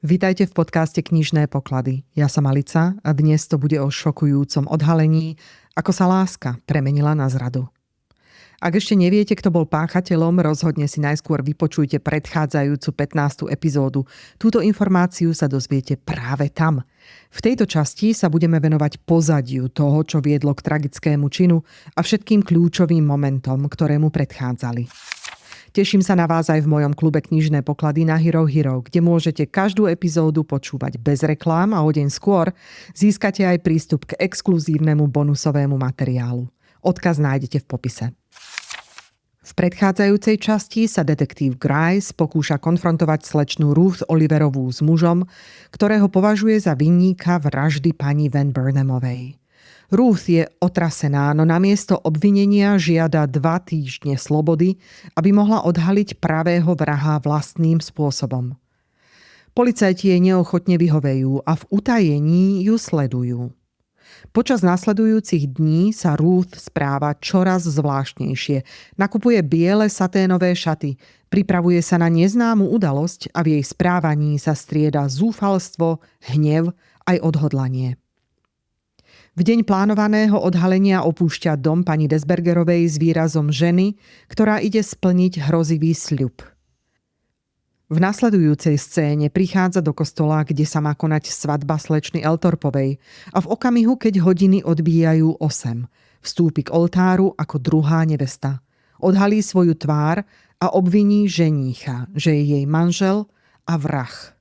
Vítajte v podcaste Knižné poklady. Ja som Alica a dnes to bude o šokujúcom odhalení, ako sa láska premenila na zradu. Ak ešte neviete, kto bol páchateľom, rozhodne si najskôr vypočujte predchádzajúcu 15. epizódu. Túto informáciu sa dozviete práve tam. V tejto časti sa budeme venovať pozadiu toho, čo viedlo k tragickému činu a všetkým kľúčovým momentom, ktoré mu predchádzali. Teším sa na vás aj v mojom klube Knižné poklady na Hero Hero, kde môžete každú epizódu počúvať bez reklám a o deň skôr získate aj prístup k exkluzívnemu bonusovému materiálu. Odkaz nájdete v popise. V predchádzajúcej časti sa detektív Grice pokúša konfrontovať slečnú Ruth Oliverovú s mužom, ktorého považuje za vinníka vraždy pani Van Burnamovej. Ruth je otrasená, no namiesto obvinenia žiada 2 týždne slobody, aby mohla odhaliť pravého vraha vlastným spôsobom. Policajti jej neochotne vyhovejú a v utajení ju sledujú. Počas nasledujúcich dní sa Ruth správa čoraz zvláštnejšie. Nakupuje biele saténové šaty, pripravuje sa na neznámu udalosť a v jej správaní sa strieda zúfalstvo, hnev aj odhodlanie. V deň plánovaného odhalenia opúšťa dom pani Desbergerovej s výrazom ženy, ktorá ide splniť hrozivý sľub. V nasledujúcej scéne prichádza do kostola, kde sa má konať svadba slečny Eltorpovej a v okamihu, keď hodiny odbíjajú 8, vstúpi k oltáru ako druhá nevesta. Odhalí svoju tvár a obviní ženícha, že je jej manžel a vrah.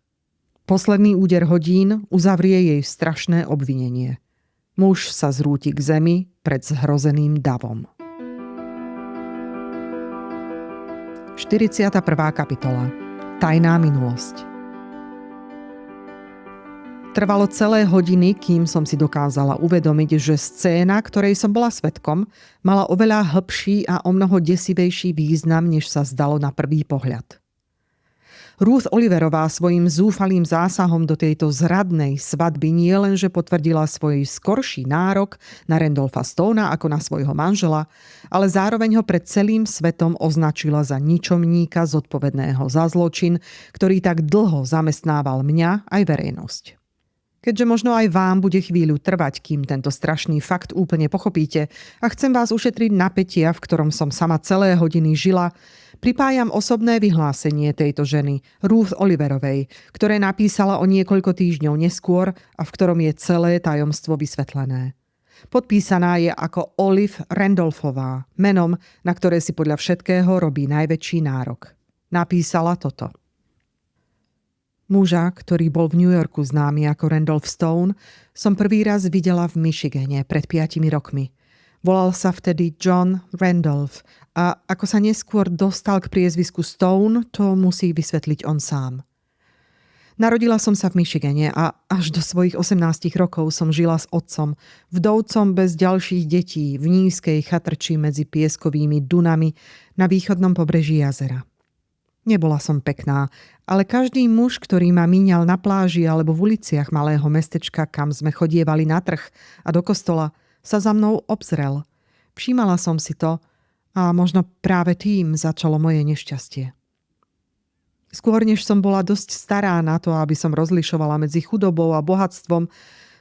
Posledný úder hodín uzavrie jej strašné obvinenie. Muž sa zrúti k zemi pred zhrozeným davom. 41. kapitola. Tajná minulosť. Trvalo celé hodiny, kým som si dokázala uvedomiť, že scéna, ktorej som bola svedkom, mala oveľa hlbší a omnoho desivejší význam, než sa zdalo na prvý pohľad. Ruth Oliverová svojim zúfalým zásahom do tejto zradnej svadby nielenže potvrdila svoj skorší nárok na Randolpha Stonea ako na svojho manžela, ale zároveň ho pred celým svetom označila za ničomníka zodpovedného za zločin, ktorý tak dlho zamestnával mňa aj verejnosť. Keďže možno aj vám bude chvíľu trvať, kým tento strašný fakt úplne pochopíte a chcem vás ušetriť napätia, v ktorom som sama celé hodiny žila, pripájam osobné vyhlásenie tejto ženy, Ruth Oliverovej, ktoré napísala o niekoľko týždňov neskôr a v ktorom je celé tajomstvo vysvetlené. Podpísaná je ako Olive Randolphová, menom, na ktoré si podľa všetkého robí najväčší nárok. Napísala toto. Muža, ktorý bol v New Yorku známy ako Randolph Stone, som prvý raz videla v Michigane pred 5 rokmi. Volal sa vtedy John Randolph a ako sa neskôr dostal k priezvisku Stone, to musí vysvetliť on sám. Narodila som sa v Michigane a až do svojich 18 rokov som žila s otcom, vdovcom bez ďalších detí v nízkej chatrči medzi pieskovými dunami na východnom pobreží jazera. Nebola som pekná, ale každý muž, ktorý ma míňal na pláži alebo v uliciach malého mestečka, kam sme chodievali na trh a do kostola, sa za mnou obzrel. Všímala som si to a možno práve tým začalo moje nešťastie. Skôr než som bola dosť stará na to, aby som rozlišovala medzi chudobou a bohatstvom,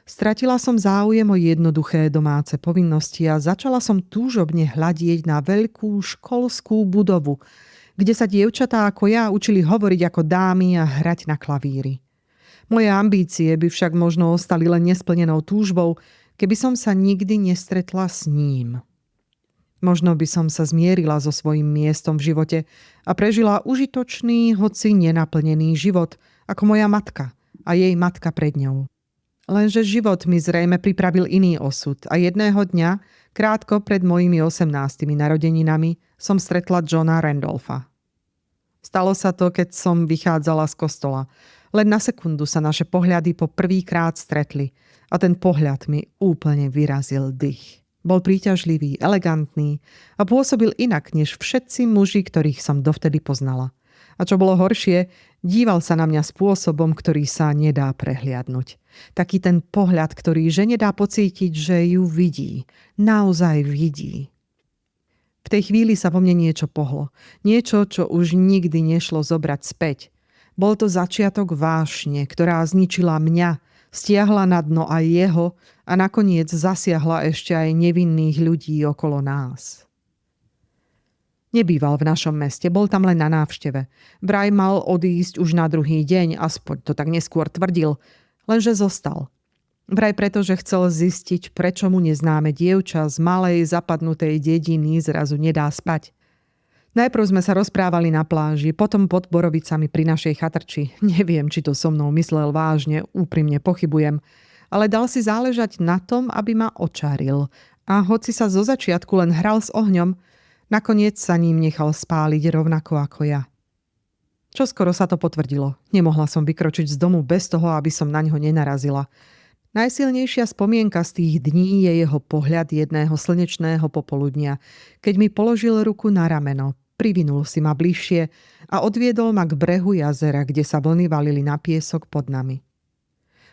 stratila som záujem o jednoduché domáce povinnosti a začala som túžobne hľadieť na veľkú školskú budovu, kde sa dievčatá ako ja učili hovoriť ako dámy a hrať na klavíri. Moje ambície by však možno ostali len nesplnenou túžbou, keby som sa nikdy nestretla s ním. Možno by som sa zmierila so svojím miestom v živote a prežila užitočný, hoci nenaplnený život, ako moja matka a jej matka pred ňou. Lenže život mi zrejme pripravil iný osud a jedného dňa, krátko pred mojimi 18 narodeninami, som stretla Johna Randolpha. Stalo sa to, keď som vychádzala z kostola. Len na sekundu sa naše pohľady po prvýkrát stretli a ten pohľad mi úplne vyrazil dych. Bol príťažlivý, elegantný a pôsobil inak než všetci muži, ktorých som dovtedy poznala. A čo bolo horšie, díval sa na mňa spôsobom, ktorý sa nedá prehliadnuť. Taký ten pohľad, ktorý žene dá pocítiť, že ju vidí. Naozaj vidí. V tej chvíli sa vo mne niečo pohlo. Niečo, čo už nikdy nešlo zobrať späť. Bol to začiatok vášne, ktorá zničila mňa, stiahla na dno aj jeho a nakoniec zasiahla ešte aj nevinných ľudí okolo nás. Nebýval v našom meste, bol tam len na návšteve. Vraj mal odísť už na druhý deň, aspoň to tak neskôr tvrdil, lenže zostal. Vraj preto, že chcel zistiť, prečo mu neznáme dievča z malej zapadnutej dediny zrazu nedá spať. Najprv sme sa rozprávali na pláži, potom pod borovicami pri našej chatrči. Neviem, či to so mnou myslel vážne, úprimne pochybujem, ale dal si záležať na tom, aby ma očaril. A hoci sa zo začiatku len hral s ohňom, nakoniec sa ním nechal spáliť rovnako ako ja. Čoskoro sa to potvrdilo. Nemohla som vykročiť z domu bez toho, aby som na ňo nenarazila. Najsilnejšia spomienka z tých dní je jeho pohľad jedného slnečného popoludnia, keď mi položil ruku na rameno, privinul si ma bližšie a odviedol ma k brehu jazera, kde sa vlny valili na piesok pod nami.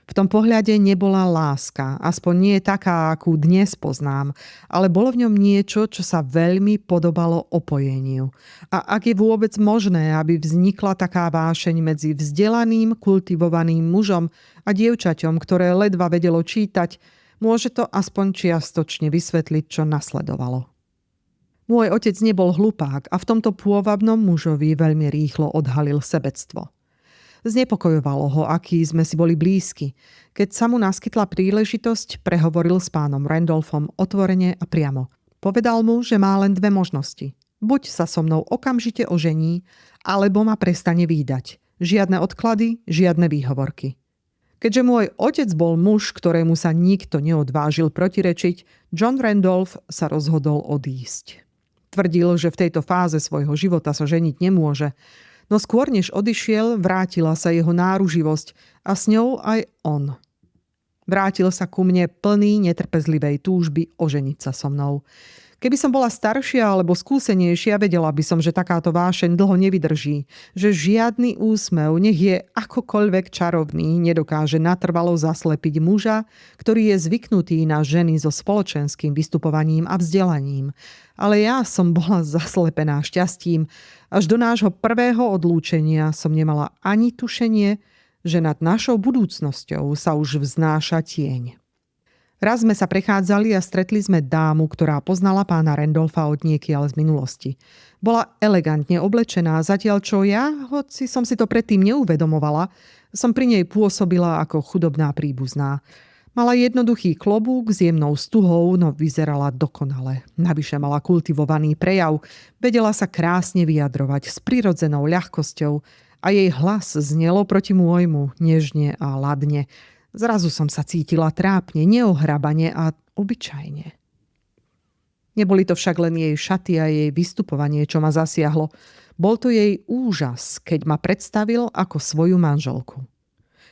V tom pohľade nebola láska, aspoň nie taká, akú dnes poznám, ale bolo v ňom niečo, čo sa veľmi podobalo opojeniu. A ak je vôbec možné, aby vznikla taká vášeň medzi vzdelaným, kultivovaným mužom a dievčaťom, ktoré ledva vedelo čítať, môže to aspoň čiastočne vysvetliť, čo nasledovalo. Môj otec nebol hlupák a v tomto pôvabnom mužovi veľmi rýchlo odhalil sebectvo. Znepokojovalo ho, aký sme si boli blízki. Keď sa mu naskytla príležitosť, prehovoril s pánom Randolphom otvorene a priamo. Povedal mu, že má len dve možnosti. Buď sa so mnou okamžite ožení, alebo ma prestane vídať. Žiadne odklady, žiadne výhovorky. Keďže môj otec bol muž, ktorému sa nikto neodvážil protirečiť, John Randolph sa rozhodol odísť. Tvrdil, že v tejto fáze svojho života sa ženiť nemôže. No skôr než odišiel, vrátila sa jeho náruživosť a s ňou aj on. Vrátil sa ku mne plný netrpezlivej túžby oženiť sa so mnou. Keby som bola staršia alebo skúsenejšia, vedela by som, že takáto vášeň dlho nevydrží. Že žiadny úsmev, nech je akokoľvek čarovný, nedokáže natrvalo zaslepiť muža, ktorý je zvyknutý na ženy so spoločenským vystupovaním a vzdelaním. Ale ja som bola zaslepená šťastím. Až do nášho prvého odlúčenia som nemala ani tušenie, že nad našou budúcnosťou sa už vznáša tieň. Raz sme sa prechádzali a stretli sme dámu, ktorá poznala pána Randolpha od niekiaľ z minulosti. Bola elegantne oblečená, zatiaľ čo ja, hoci som si to predtým neuvedomovala, som pri nej pôsobila ako chudobná príbuzná. Mala jednoduchý klobúk s jemnou stuhou, no vyzerala dokonale. Navyše mala kultivovaný prejav, vedela sa krásne vyjadrovať s prirodzenou ľahkosťou a jej hlas znelo proti môjmu nežne a ladne. Zrazu som sa cítila trápne, neohrabane a obyčajne. Neboli to však len jej šaty a jej vystupovanie, čo ma zasiahlo. Bol to jej úžas, keď ma predstavil ako svoju manželku.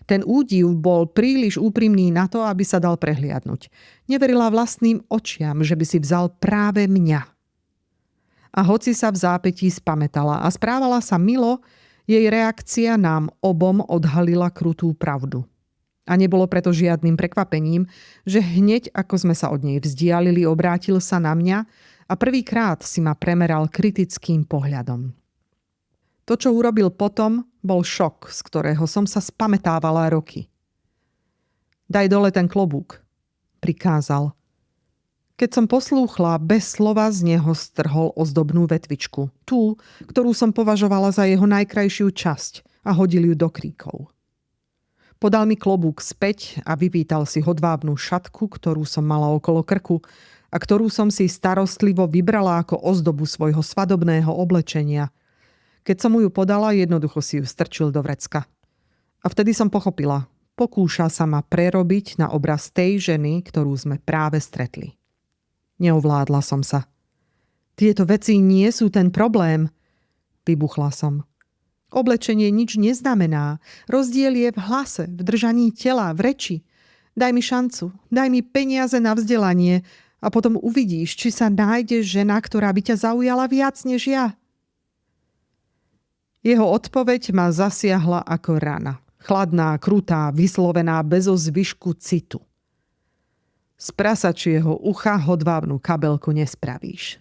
Ten údiv bol príliš úprimný na to, aby sa dal prehliadnuť. Neverila vlastným očiam, že by si vzal práve mňa. A hoci sa v zápätí spamätala a správala sa milo, jej reakcia nám obom odhalila krutú pravdu. A nebolo preto žiadnym prekvapením, že hneď ako sme sa od nej vzdialili, obrátil sa na mňa a prvýkrát si ma premeral kritickým pohľadom. To, čo urobil potom, bol šok, z ktorého som sa spamätávala roky. Daj dole ten klobúk, prikázal. Keď som poslúchla, bez slova z neho strhol ozdobnú vetvičku. Tú, ktorú som považovala za jeho najkrajšiu časť a hodil ju do kríkov. Podal mi klobúk späť a vypýtal si hodvábnu šatku, ktorú som mala okolo krku a ktorú som si starostlivo vybrala ako ozdobu svojho svadobného oblečenia. Keď som mu ju podala, jednoducho si ju strčil do vrecka. A vtedy som pochopila. Pokúša sa ma prerobiť na obraz tej ženy, ktorú sme práve stretli. Neovládla som sa. Tieto veci nie sú ten problém, vybuchla som. Oblečenie nič neznamená. Rozdiel je v hlase, v držaní tela, v reči. Daj mi šancu, daj mi peniaze na vzdelanie a potom uvidíš, či sa nájde žena, ktorá by ťa zaujala viac než ja. Jeho odpoveď ma zasiahla ako rana. Chladná, krutá, vyslovená bezo zvyšku citu. Z prasačieho ucha hodvábnu kabelku nespravíš.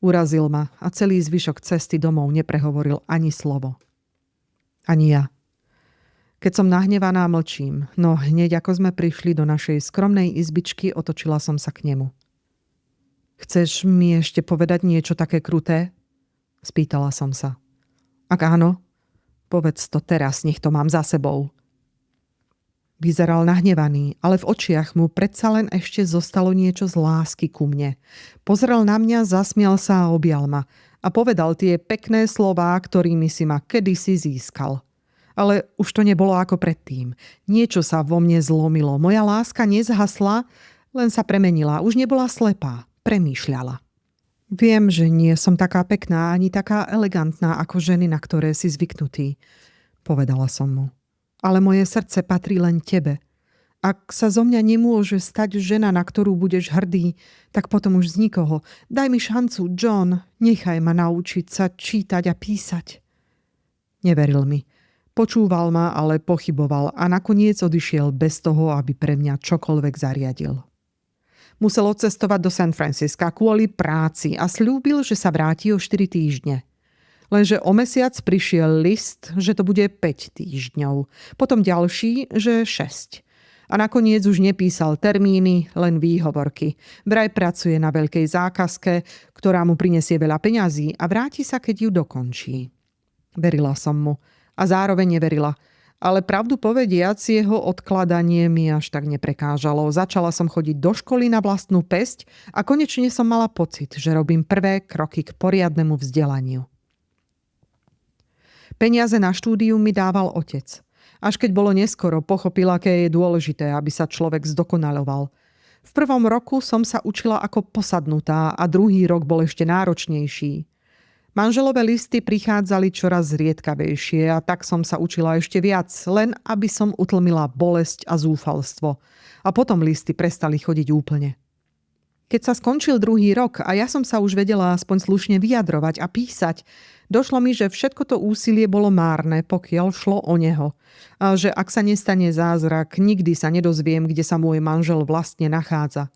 Urazil ma a celý zvyšok cesty domov neprehovoril ani slovo. Ani ja. Keď som nahnevaná, mlčím, no hneď ako sme prišli do našej skromnej izbičky, otočila som sa k nemu. Chceš mi ešte povedať niečo také kruté? Spýtala som sa. Ak áno, povedz to teraz, nech to mám za sebou. Vyzeral nahnevaný, ale v očiach mu predsa len ešte zostalo niečo z lásky ku mne. Pozrel na mňa, zasmial sa a objal ma a povedal tie pekné slová, ktorými si ma kedysi získal. Ale už to nebolo ako predtým. Niečo sa vo mne zlomilo. Moja láska nezhasla, len sa premenila. Už nebola slepá. Premýšľala. Viem, že nie som taká pekná ani taká elegantná ako ženy, na ktoré si zvyknutý, povedala som mu. Ale moje srdce patrí len tebe. Ak sa zo mňa nemôže stať žena, na ktorú budeš hrdý, tak potom už z nikoho. Daj mi šancu, John, nechaj ma naučiť sa čítať a písať. Neveril mi. Počúval ma, ale pochyboval a nakoniec odišiel bez toho, aby pre mňa čokoľvek zariadil. Musel odcestovať do San Francisca kvôli práci a sľúbil, že sa vráti o 4 týždne. Lenže o mesiac prišiel list, že to bude 5 týždňov. Potom ďalší, že 6. A nakoniec už nepísal termíny, len výhovorky. Vraj pracuje na veľkej zákazke, ktorá mu prinesie veľa peňazí a vráti sa, keď ju dokončí. Verila som mu a zároveň neverila. Ale pravdu povediac, jeho odkladanie mi až tak neprekážalo. Začala som chodiť do školy na vlastnú päsť a konečne som mala pocit, že robím prvé kroky k poriadnemu vzdelaniu. Peniaze na štúdium mi dával otec. Až keď bolo neskoro, pochopil, aké je dôležité, aby sa človek zdokonaloval. V prvom roku som sa učila ako posadnutá a druhý rok bol ešte náročnejší. Manželové listy prichádzali čoraz zriedkavejšie a tak som sa učila ešte viac, len aby som utlmila bolesť a zúfalstvo. A potom listy prestali chodiť úplne. Keď sa skončil druhý rok a ja som sa už vedela aspoň slušne vyjadrovať a písať, došlo mi, že všetko to úsilie bolo márne, pokiaľ šlo o neho. A že ak sa nestane zázrak, nikdy sa nedozviem, kde sa môj manžel vlastne nachádza.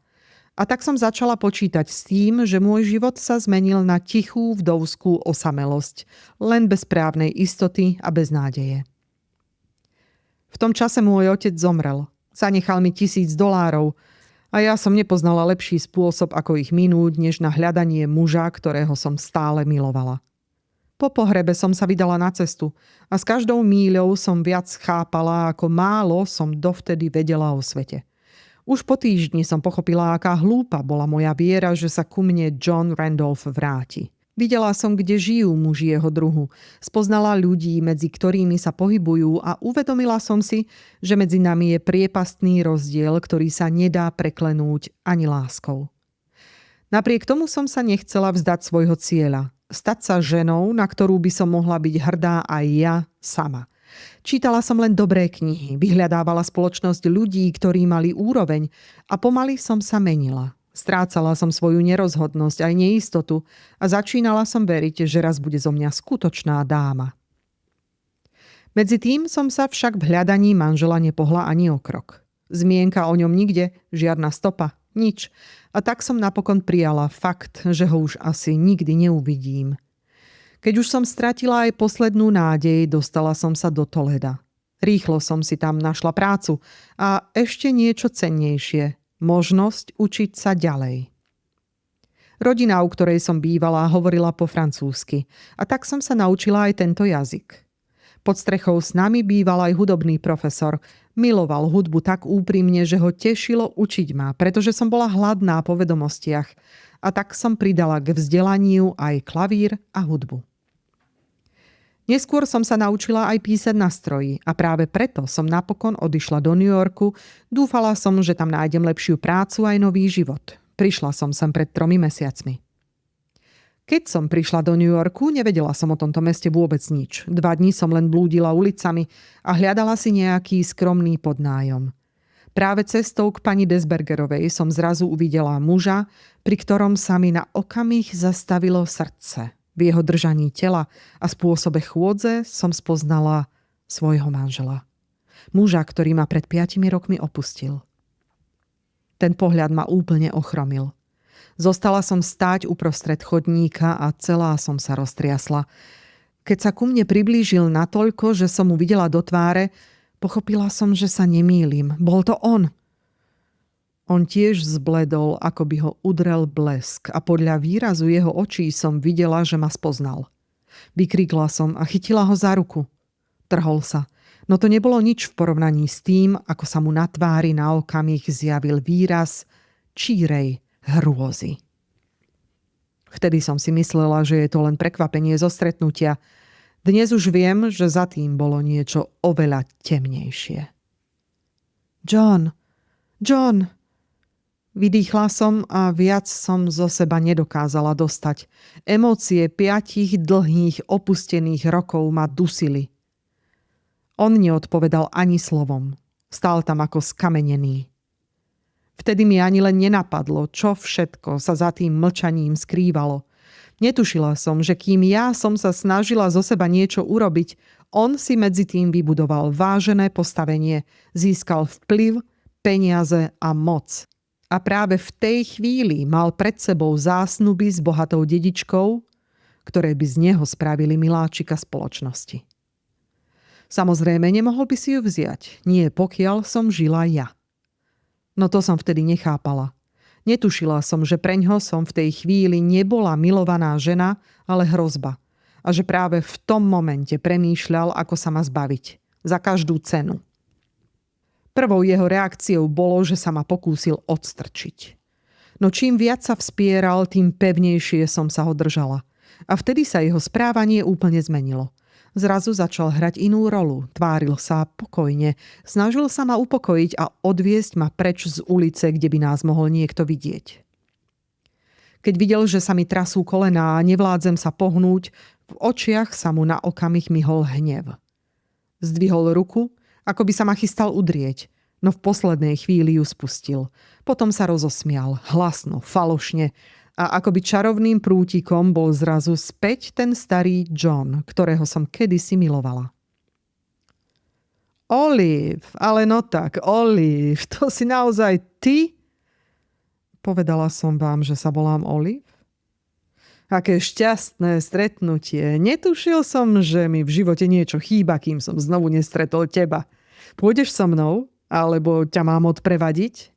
A tak som začala počítať s tým, že môj život sa zmenil na tichú vdovskú osamelosť, len bez právnej istoty a bez nádeje. V tom čase môj otec zomrel. Zanechal mi $1000 a ja som nepoznala lepší spôsob, ako ich minúť, než na hľadanie muža, ktorého som stále milovala. Po pohrebe som sa vydala na cestu a s každou míľou som viac chápala, ako málo som dovtedy vedela o svete. Už po týždni som pochopila, aká hlúpa bola moja viera, že sa ku mne John Randolph vráti. Videla som, kde žijú muži jeho druhu. Spoznala ľudí, medzi ktorými sa pohybujú a uvedomila som si, že medzi nami je priepastný rozdiel, ktorý sa nedá preklenúť ani láskou. Napriek tomu som sa nechcela vzdať svojho cieľa. Stať sa ženou, na ktorú by som mohla byť hrdá aj ja sama. Čítala som len dobré knihy, vyhľadávala spoločnosť ľudí, ktorí mali úroveň a pomaly som sa menila. Strácala som svoju nerozhodnosť aj neistotu a začínala som veriť, že raz bude zo mňa skutočná dáma. Medzi tým som sa však v hľadaní manžela nepohla ani o krok. Zmienka o ňom nikde, žiadna stopa, nič. A tak som napokon prijala fakt, že ho už asi nikdy neuvidím. Keď už som stratila aj poslednú nádej, dostala som sa do Toleda. Rýchlo som si tam našla prácu a ešte niečo cennejšie. Možnosť učiť sa ďalej. Rodina, u ktorej som bývala, hovorila po francúzsky a tak som sa naučila aj tento jazyk. Pod strechou s nami býval aj hudobný profesor. Miloval hudbu tak úprimne, že ho tešilo učiť ma, pretože som bola hladná po vedomostiach a tak som pridala k vzdelaniu aj klavír a hudbu. Neskôr som sa naučila aj písať na stroji a práve preto som napokon odišla do New Yorku. Dúfala som, že tam nájdem lepšiu prácu aj nový život. Prišla som sem pred 3 mesiacmi. Keď som prišla do New Yorku, nevedela som o tomto meste vôbec nič. 2 dni som len blúdila ulicami a hľadala si nejaký skromný podnájom. Práve cestou k pani Desbergerovej som zrazu uvidela muža, pri ktorom sa mi na okamih zastavilo srdce. V jeho držaní tela a spôsobe chôdze som spoznala svojho manžela. Muža, ktorý ma pred 5 rokmi opustil. Ten pohľad ma úplne ochromil. Zostala som stáť uprostred chodníka a celá som sa roztriasla. Keď sa ku mne priblížil natoľko, že som mu videla do tváre, pochopila som, že sa nemýlim. Bol to on. On tiež zbledol, ako by ho udrel blesk a podľa výrazu jeho očí som videla, že ma spoznal. Vykríkla som a chytila ho za ruku. Trhol sa, no to nebolo nič v porovnaní s tým, ako sa mu na tvári na okamih zjavil výraz čírej hrôzy. Vtedy som si myslela, že je to len prekvapenie zo stretnutia. Dnes už viem, že za tým bolo niečo oveľa temnejšie. John! Vydýchla som a viac som zo seba nedokázala dostať. Emócie 5 dlhých opustených rokov ma dusili. On neodpovedal ani slovom. Stál tam ako skamenený. Vtedy mi ani len nenapadlo, čo všetko sa za tým mlčaním skrývalo. Netušila som, že kým ja som sa snažila zo seba niečo urobiť, on si medzi tým vybudoval vážené postavenie, získal vplyv, peniaze a moc. A práve v tej chvíli mal pred sebou zásnuby s bohatou dedičkou, ktoré by z neho spravili miláčika spoločnosti. Samozrejme, nemohol by si ju vziať, nie pokiaľ som žila ja. No to som vtedy nechápala. Netušila som, že preňho som v tej chvíli nebola milovaná žena, ale hrozba. A že práve v tom momente premýšľal, ako sa ma zbaviť. Za každú cenu. Prvou jeho reakciou bolo, že sa ma pokúsil odstrčiť. No čím viac sa vspieral, tým pevnejšie som sa ho držala. A vtedy sa jeho správanie úplne zmenilo. Zrazu začal hrať inú rolu, tváril sa pokojne, snažil sa ma upokojiť a odviesť ma preč z ulice, kde by nás mohol niekto vidieť. Keď videl, že sa mi trasú kolená a nevládzem sa pohnúť, v očiach sa mu na okamih myhol hnev. Zdvihol ruku, ako by sa ma chystal udrieť, no v poslednej chvíli ju spustil. Potom sa rozosmial, hlasno, falošne, a akoby čarovným prútikom bol zrazu späť ten starý John, ktorého som kedysi milovala. Olive, ale no tak, Olive, to si naozaj ty? Povedala som vám, že sa volám Olive? Aké šťastné stretnutie. Netušil som, že mi v živote niečo chýba, kým som znovu nestretol teba. Pôjdeš so mnou? Alebo ťa mám odprevadiť?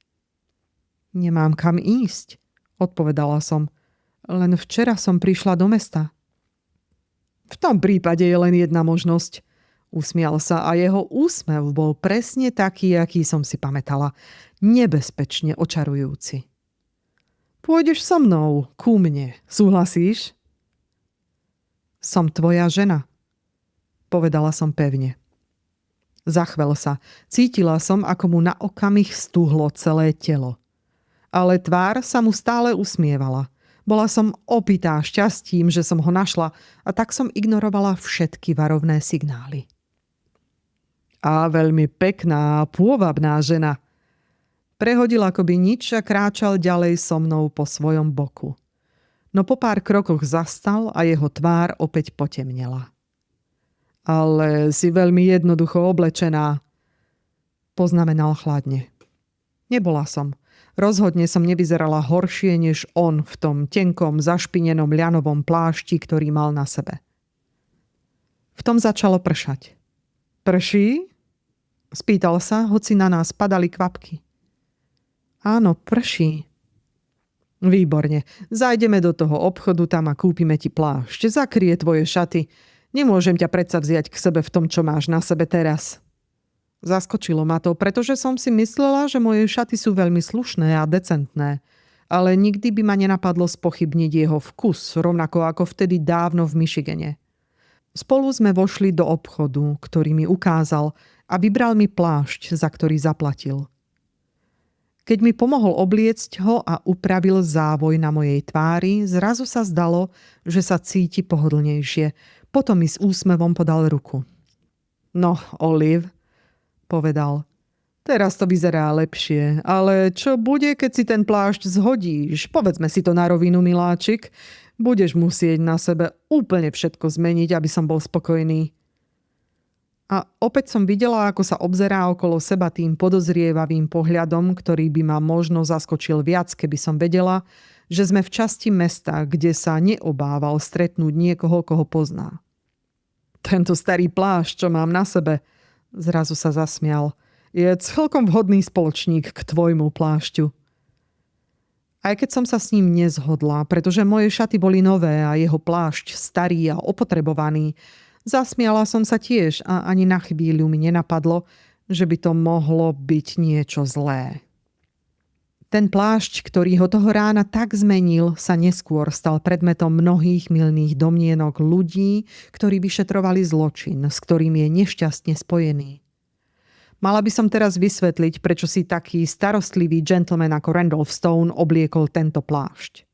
Nemám kam ísť, odpovedala som. Len včera som prišla do mesta. V tom prípade je len jedna možnosť. Usmial sa a jeho úsmev bol presne taký, aký som si pamätala. Nebezpečne očarujúci. Pôjdeš so mnou, ku mne. Súhlasíš? Som tvoja žena, povedala som pevne. Zachvel sa. Cítila som, ako mu na okamih stúhlo celé telo. Ale tvár sa mu stále usmievala. Bola som opitá šťastím, že som ho našla a tak som ignorovala všetky varovné signály. A veľmi pekná, pôvabná žena. Prehodil akoby nič a kráčal ďalej so mnou po svojom boku. No po pár krokoch zastal a jeho tvár opäť potemnela. Ale si veľmi jednoducho oblečená, poznamenal chladne. Nebola som. Rozhodne som nevyzerala horšie než on v tom tenkom, zašpinenom ľanovom plášti, ktorý mal na sebe. V tom začalo pršať. Prší? Spýtal sa, hoci na nás padali kvapky. Áno, prší. Výborne. Zajdeme do toho obchodu tam a kúpime ti plášť. Zakrie tvoje šaty. Nemôžem ťa predsa vziať k sebe v tom, čo máš na sebe teraz. Zaskočilo ma to, pretože som si myslela, že moje šaty sú veľmi slušné a decentné. Ale nikdy by ma nenapadlo spochybniť jeho vkus, rovnako ako vtedy dávno v Michigane. Spolu sme vošli do obchodu, ktorý mi ukázal a vybral mi plášť, za ktorý zaplatil. Keď mi pomohol obliecť ho a upravil závoj na mojej tvári, zrazu sa zdalo, že sa cíti pohodlnejšie. Potom mi s úsmevom podal ruku. No, Olive, povedal. Teraz to vyzerá lepšie, ale čo bude, keď si ten plášť zhodíš? Povedzme si to na rovinu, miláčik. Budeš musieť na sebe úplne všetko zmeniť, aby som bol spokojný. A opäť som videla, ako sa obzerá okolo seba tým podozrievavým pohľadom, ktorý by ma možno zaskočil viac, keby som vedela, že sme v časti mesta, kde sa neobával stretnúť niekoho, koho pozná. Tento starý plášť, čo mám na sebe, zrazu sa zasmial, je celkom vhodný spoločník k tvojmu plášťu. Aj keď som sa s ním nezhodla, pretože moje šaty boli nové a jeho plášť starý a opotrebovaný, zasmiala som sa tiež a ani na chvíľu mi nenapadlo, že by to mohlo byť niečo zlé. Ten plášť, ktorý ho toho rána tak zmenil, sa neskôr stal predmetom mnohých mylných domnienok ľudí, ktorí vyšetrovali zločin, s ktorým je nešťastne spojený. Mala by som teraz vysvetliť, prečo si taký starostlivý gentleman ako Randolph Stone obliekol tento plášť.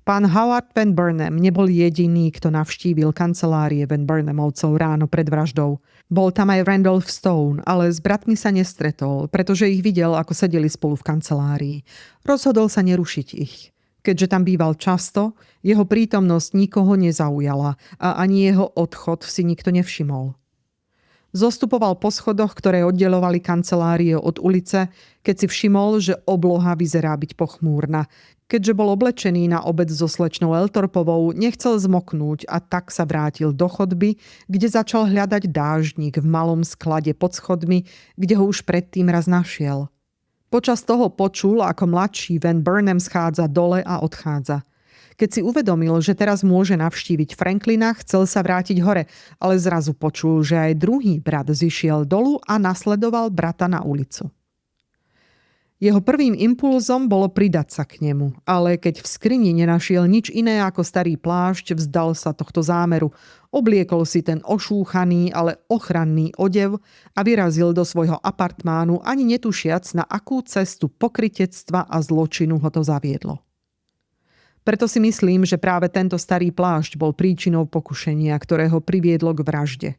Pán Howard Van Burnham nebol jediný, kto navštívil kancelárie Van Burnhamovcov ráno pred vraždou. Bol tam aj Randolph Stone, ale s bratmi sa nestretol, pretože ich videl, ako sedeli spolu v kancelárii. Rozhodol sa nerušiť ich. Keďže tam býval často, jeho prítomnosť nikoho nezaujala a ani jeho odchod si nikto nevšimol. Zostupoval po schodoch, ktoré oddelovali kancelárie od ulice, keď si všimol, že obloha vyzerá byť pochmúrna. Keďže bol oblečený na obed so slečnou Eltorpovou, nechcel zmoknúť a tak sa vrátil do chodby, kde začal hľadať dážnik v malom sklade pod schodmi, kde ho už predtým raz našiel. Počas toho počul, ako mladší Van Burnham schádza dole a odchádza. Keď si uvedomil, že teraz môže navštíviť Franklina, chcel sa vrátiť hore, ale zrazu počul, že aj druhý brat zišiel dolu a nasledoval brata na ulicu. Jeho prvým impulzom bolo pridať sa k nemu, ale keď v skrini nenašiel nič iné ako starý plášť, vzdal sa tohto zámeru. Obliekol si ten ošúchaný, ale ochranný odev a vyrazil do svojho apartmánu, ani netušiac, na akú cestu pokrytectva a zločinu ho to zaviedlo. Preto si myslím, že práve tento starý plášť bol príčinou pokušenia, ktoré ho priviedlo k vražde.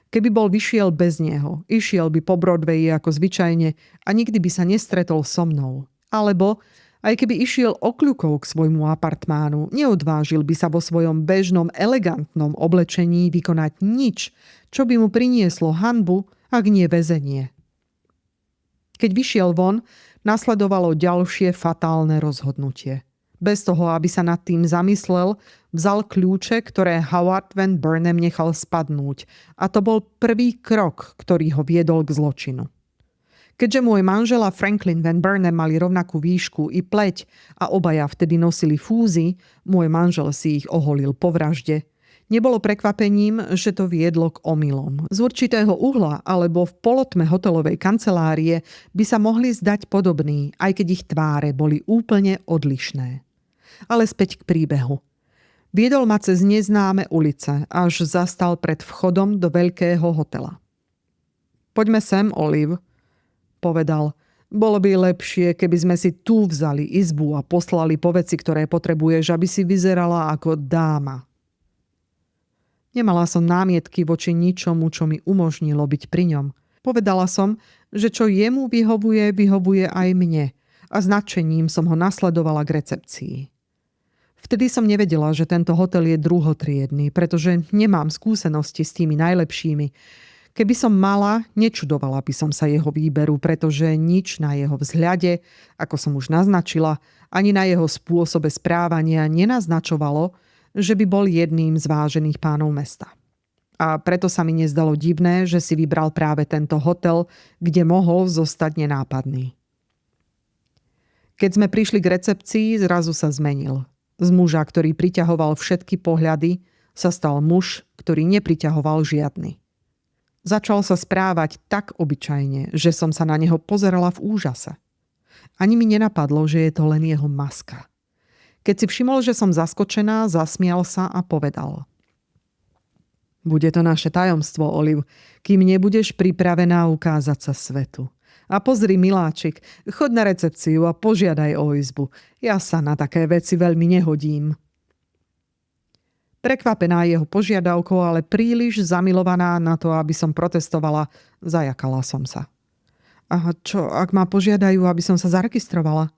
Keby bol vyšiel bez neho, išiel by po Broadwayi ako zvyčajne a nikdy by sa nestretol so mnou. Alebo, aj keby išiel okľukou k svojmu apartmánu, neodvážil by sa vo svojom bežnom, elegantnom oblečení vykonať nič, čo by mu prinieslo hanbu, ak nie väzenie. Keď vyšiel von, nasledovalo ďalšie fatálne rozhodnutie. Bez toho, aby sa nad tým zamyslel, vzal kľúče, ktoré Howard Van Burnham nechal spadnúť. A to bol prvý krok, ktorý ho viedol k zločinu. Keďže môj manžel a Franklin Van Burnham mali rovnakú výšku i pleť a obaja vtedy nosili fúzy, môj manžel si ich oholil po vražde. Nebolo prekvapením, že to viedlo k omylom. Z určitého uhla alebo v polotme hotelovej kancelárie by sa mohli zdať podobní, aj keď ich tváre boli úplne odlišné. Ale späť k príbehu. Viedol ma cez neznáme ulice, až zastal pred vchodom do veľkého hotela. Poďme sem, Olive, povedal. Bolo by lepšie, keby sme si tu vzali izbu a poslali po veci, ktoré potrebuješ, aby si vyzerala ako dáma. Nemala som námietky voči ničomu, čo mi umožnilo byť pri ňom. Povedala som, že čo jemu vyhovuje, vyhovuje aj mne a s nadšením som ho nasledovala k recepcii. Vtedy som nevedela, že tento hotel je druhotriedny, pretože nemám skúsenosti s tými najlepšími. Keby som mala, nečudovala by som sa jeho výberu, pretože nič na jeho vzhľade, ako som už naznačila, ani na jeho spôsobe správania nenaznačovalo, že by bol jedným z vážených pánov mesta. A preto sa mi nezdalo divné, že si vybral práve tento hotel, kde mohol zostať nenápadný. Keď sme prišli k recepcii, zrazu sa zmenil. Z muža, ktorý priťahoval všetky pohľady, sa stal muž, ktorý nepriťahoval žiadny. Začal sa správať tak obyčajne, že som sa na neho pozerala v úžase. Ani mi nenapadlo, že je to len jeho maska. Keď si všimol, že som zaskočená, zasmial sa a povedal. Bude to naše tajomstvo, Olive, kým nebudeš pripravená ukázať sa svetu. A pozri, miláčik, choď na recepciu a požiadaj o izbu. Ja sa na také veci veľmi nehodím. Prekvapená jeho požiadavkou, ale príliš zamilovaná na to, aby som protestovala, zajakala som sa. A čo, ak ma požiadajú, aby som sa zaregistrovala?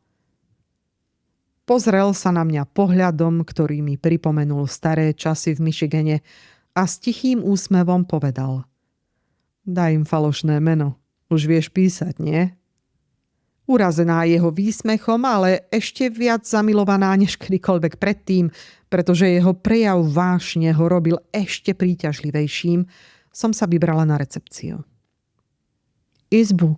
Pozrel sa na mňa pohľadom, ktorý mi pripomenul staré časy v Michigane a s tichým úsmevom povedal. Daj im falošné meno. Už vieš písať, nie? Urazená jeho výsmechom, ale ešte viac zamilovaná než kedykoľvek predtým, pretože jeho prejav vášne ho robil ešte príťažlivejším, som sa vybrala na recepciu. Izbu,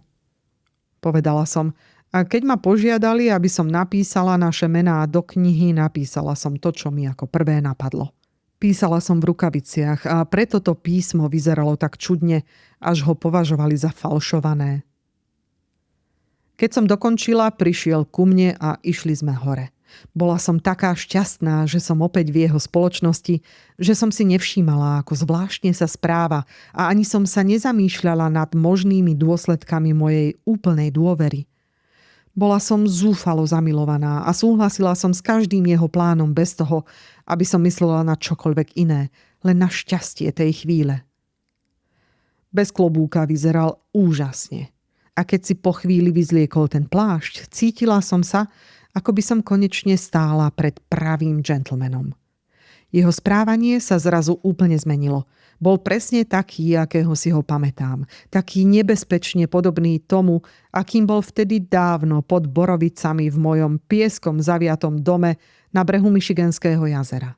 povedala som, a keď ma požiadali, aby som napísala naše mená do knihy, napísala som to, čo mi ako prvé napadlo. Písala som v rukaviciach a preto to písmo vyzeralo tak čudne, až ho považovali za falšované. Keď som dokončila, prišiel ku mne a išli sme hore. Bola som taká šťastná, že som opäť v jeho spoločnosti, že som si nevšímala, ako zvláštne sa správa a ani som sa nezamýšľala nad možnými dôsledkami mojej úplnej dôvery. Bola som zúfalo zamilovaná a súhlasila som s každým jeho plánom bez toho, aby som myslela na čokoľvek iné, len na šťastie tej chvíle. Bez klobúka vyzeral úžasne. A keď si po chvíli vyzliekol ten plášť, cítila som sa, ako by som konečne stála pred pravým džentlmenom. Jeho správanie sa zrazu úplne zmenilo. Bol presne taký, akého si ho pamätám. Taký nebezpečne podobný tomu, akým bol vtedy dávno pod borovicami v mojom pieskom zaviatom dome na brehu Michiganského jazera.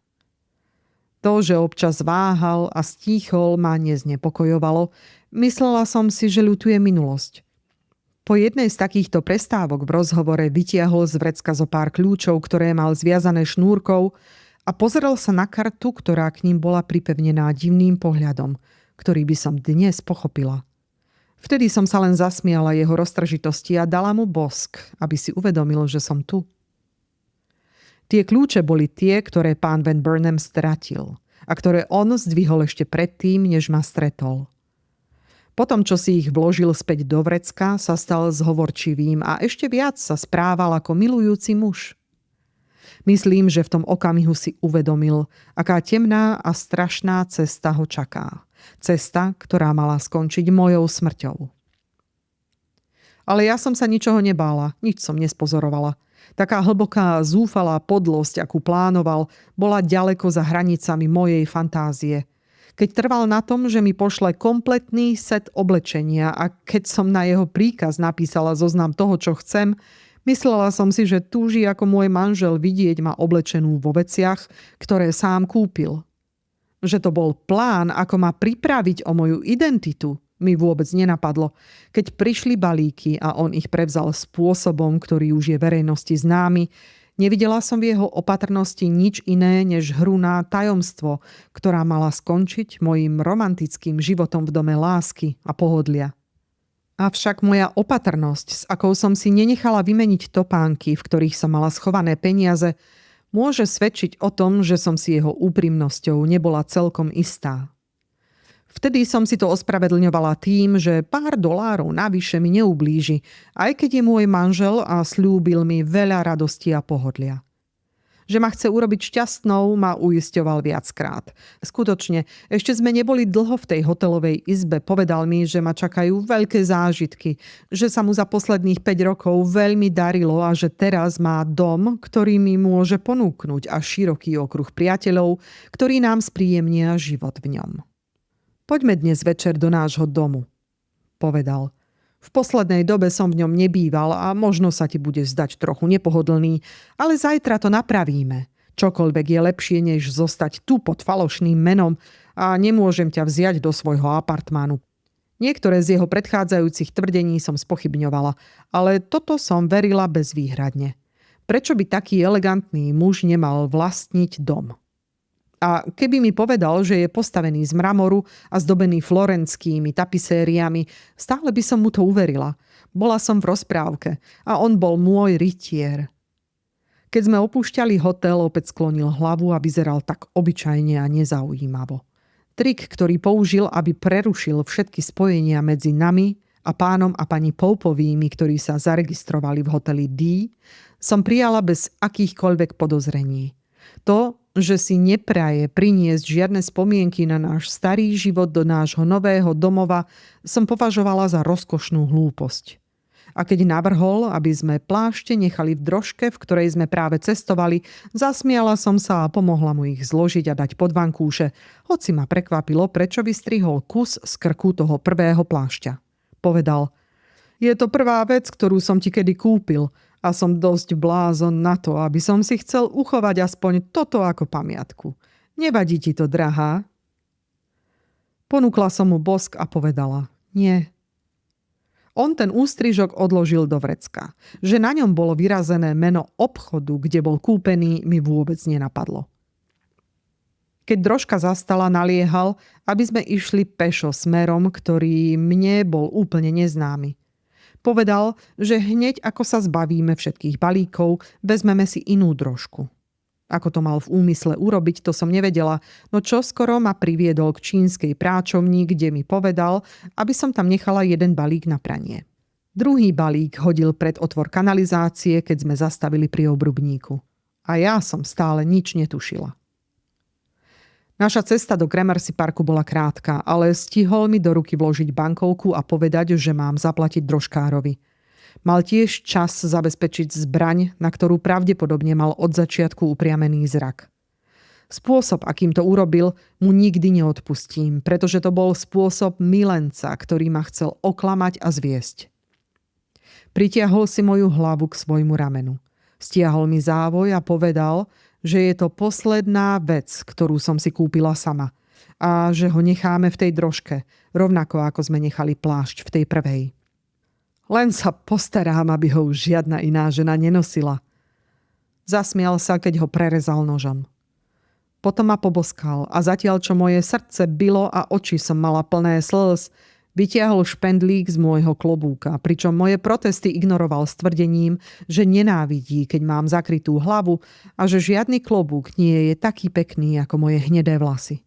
To, že občas váhal a stíchol, ma neznepokojovalo. Myslela som si, že ľutuje minulosť. Po jednej z takýchto prestávok v rozhovore vytiahol z vrecka zo pár kľúčov, ktoré mal zviazané šnúrkou, a pozrel sa na kartu, ktorá k ním bola pripevnená divným pohľadom, ktorý by som dnes pochopila. Vtedy som sa len zasmiala jeho roztržitosti a dala mu bosk, aby si uvedomil, že som tu. Tie kľúče boli tie, ktoré pán Van Burnham stratil a ktoré on zdvihol ešte predtým, než ma stretol. Potom, čo si ich vložil späť do vrecka, sa stal zhovorčivým a ešte viac sa správal ako milujúci muž. Myslím, že v tom okamihu si uvedomil, aká temná a strašná cesta ho čaká. Cesta, ktorá mala skončiť mojou smrťou. Ale ja som sa ničoho nebála, nič som nespozorovala. Taká hlboká zúfalá podlosť, akú plánoval, bola ďaleko za hranicami mojej fantázie. Keď trval na tom, že mi pošle kompletný set oblečenia a keď som na jeho príkaz napísala zoznam toho, čo chcem, myslela som si, že túži ako môj manžel vidieť ma oblečenú vo veciach, ktoré sám kúpil. Že to bol plán, ako ma pripraviť o moju identitu, mi vôbec nenapadlo. Keď prišli balíky a on ich prevzal spôsobom, ktorý už je verejnosti známy, nevidela som v jeho opatrnosti nič iné než hru na tajomstvo, ktorá mala skončiť mojím romantickým životom v dome lásky a pohodlia. Avšak moja opatrnosť, s akou som si nenechala vymeniť topánky, v ktorých som mala schované peniaze, môže svedčiť o tom, že som si jeho úprimnosťou nebola celkom istá. Vtedy som si to ospravedlňovala tým, že pár dolárov navyše mi neublíži, aj keď je môj manžel a sľúbil mi veľa radosti a pohodlia. Že ma chce urobiť šťastnou, ma uisťoval viackrát. Skutočne, ešte sme neboli dlho v tej hotelovej izbe, povedal mi, že ma čakajú veľké zážitky, že sa mu za posledných 5 rokov veľmi darilo a že teraz má dom, ktorý mi môže ponúknuť a široký okruh priateľov, ktorí nám spríjemnia život v ňom. Poďme dnes večer do nášho domu, povedal. V poslednej dobe som v ňom nebýval a možno sa ti bude zdať trochu nepohodlný, ale zajtra to napravíme. Čokoľvek je lepšie, než zostať tu pod falošným menom a nemôžem ťa vziať do svojho apartmánu. Niektoré z jeho predchádzajúcich tvrdení som spochybňovala, ale toto som verila bezvýhradne. Prečo by taký elegantný muž nemal vlastniť dom? A keby mi povedal, že je postavený z mramoru a zdobený florenskými tapisériami, stále by som mu to uverila. Bola som v rozprávke a on bol môj rytier. Keď sme opúšťali hotel, opäť sklonil hlavu a vyzeral tak obyčajne a nezaujímavo. Trik, ktorý použil, aby prerušil všetky spojenia medzi nami a pánom a pani Popovými, ktorí sa zaregistrovali v hoteli D, som prijala bez akýchkoľvek podozrení. To, že si nepraje priniesť žiadne spomienky na náš starý život do nášho nového domova, som považovala za rozkošnú hlúposť. A keď navrhol, aby sme plášte nechali v drožke, v ktorej sme práve cestovali, zasmiala som sa a pomohla mu ich zložiť a dať pod vankúše, hoci ma prekvapilo, prečo vystrihol kus z krku toho prvého plášťa. Povedal: Je to prvá vec, ktorú som ti kedy kúpil a som dosť blázon na to, aby som si chcel uchovať aspoň toto ako pamiatku. Nevadí ti to, drahá? Ponúkla som mu bosk a povedala: Nie. On ten ústrižok odložil do vrecka. Že na ňom bolo vyrazené meno obchodu, kde bol kúpený, mi vôbec nenapadlo. Keď Drožka zastala, naliehal, aby sme išli pešo smerom, ktorý mne bol úplne neznámy. Povedal, že hneď ako sa zbavíme všetkých balíkov, vezmeme si inú Drožku. Ako to mal v úmysle urobiť, to som nevedela, no čoskoro ma priviedol k čínskej práčovni, kde mi povedal, aby som tam nechala jeden balík na pranie. Druhý balík hodil pred otvor kanalizácie, keď sme zastavili pri obrubníku. A ja som stále nič netušila. Naša cesta do Gramercy Parku bola krátka, ale stihol mi do ruky vložiť bankovku a povedať, že mám zaplatiť drožkárovi. Mal tiež čas zabezpečiť zbraň, na ktorú pravdepodobne mal od začiatku upriamený zrak. Spôsob, akým to urobil, mu nikdy neodpustím, pretože to bol spôsob milenca, ktorý ma chcel oklamať a zviesť. Pritiahol si moju hlavu k svojmu ramenu. Stiahol mi závoj a povedal, že je to posledná vec, ktorú som si kúpila sama a že ho necháme v tej drožke, rovnako ako sme nechali plášť v tej prvej. Len sa postarám, aby ho už žiadna iná žena nenosila. Zasmial sa, keď ho prerezal nožom. Potom ma poboskal a zatiaľ, čo moje srdce bilo a oči som mala plné slz, vytiahol špendlík z môjho klobúka, pričom moje protesty ignoroval s tvrdením, že nenávidí, keď mám zakrytú hlavu a že žiadny klobúk nie je taký pekný ako moje hnedé vlasy.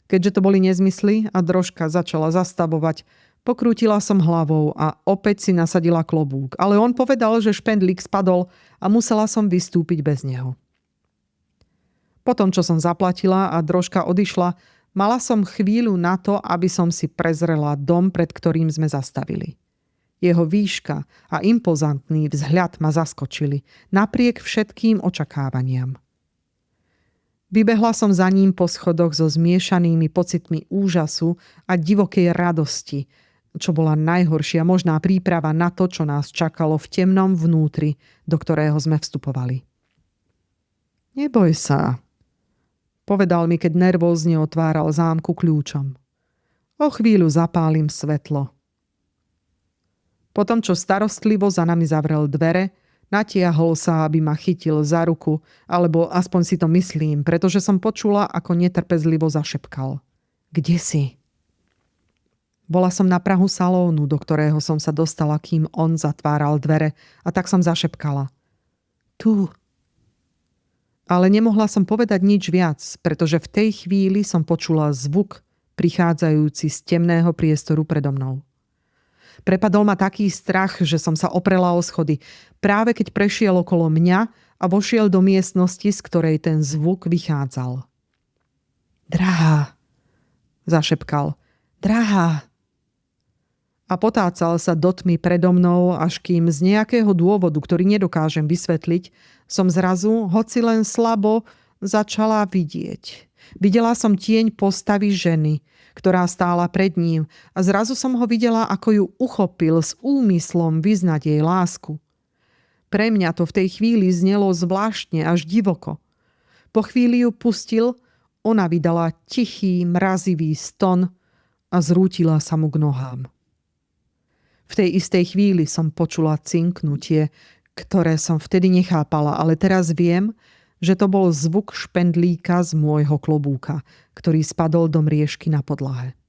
Keďže to boli nezmysly a Drožka začala zastavovať, pokrútila som hlavou a opäť si nasadila klobúk, ale on povedal, že špendlík spadol a musela som vystúpiť bez neho. Potom, čo som zaplatila a Drožka odišla, mala som chvíľu na to, aby som si prezrela dom, pred ktorým sme zastavili. Jeho výška a impozantný vzhľad ma zaskočili, napriek všetkým očakávaniam. Vybehla som za ním po schodoch so zmiešanými pocitmi úžasu a divokej radosti, čo bola najhoršia možná príprava na to, čo nás čakalo v temnom vnútri, do ktorého sme vstupovali. Neboj sa, povedal mi, keď nervózne otváral zámku kľúčom. O chvíľu zapálim svetlo. Potom, čo starostlivo za nami zavrel dvere, natiahol sa, aby ma chytil za ruku, alebo aspoň si to myslím, pretože som počula, ako netrpezlivo zašepkal. Kde si? Bola som na prahu salónu, do ktorého som sa dostala, kým on zatváral dvere, a tak som zašepkala. Tu. Ale nemohla som povedať nič viac, pretože v tej chvíli som počula zvuk prichádzajúci z temného priestoru predo mnou. Prepadol ma taký strach, že som sa oprela o schody, práve keď prešiel okolo mňa a vošiel do miestnosti, z ktorej ten zvuk vychádzal. Drahá, zašepkal. Drahá. A potácal sa do tmy predo mnou, až kým z nejakého dôvodu, ktorý nedokážem vysvetliť, som zrazu, hoci len slabo, začala vidieť. Videla som tieň postavy ženy, ktorá stála pred ním, a zrazu som ho videla, ako ju uchopil s úmyslom vyznať jej lásku. Pre mňa to v tej chvíli znelo zvláštne až divoko. Po chvíli ju pustil, ona vydala tichý, mrazivý ston a zrútila sa mu k nohám. V tej istej chvíli som počula cinknutie, ktoré som vtedy nechápala, ale teraz viem, že to bol zvuk špendlíka z môjho klobúka, ktorý spadol do mriežky na podlahe.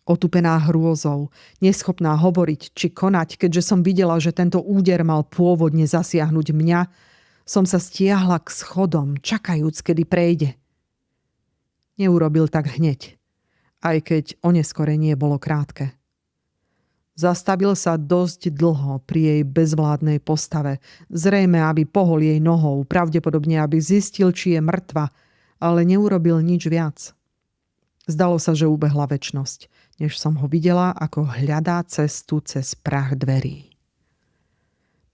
Otupená hrôzou, neschopná hovoriť či konať, keďže som videla, že tento úder mal pôvodne zasiahnuť mňa, som sa stiahla k schodom, čakajúc, kedy prejde. Neurobil tak hneď, aj keď oneskorenie bolo krátke. Zastavil sa dosť dlho pri jej bezvládnej postave, zrejme, aby pohol jej nohou, pravdepodobne, aby zistil, či je mŕtva, ale neurobil nič viac. Zdalo sa, že ubehla večnosť, než som ho videla, ako hľadá cestu cez prach dverí.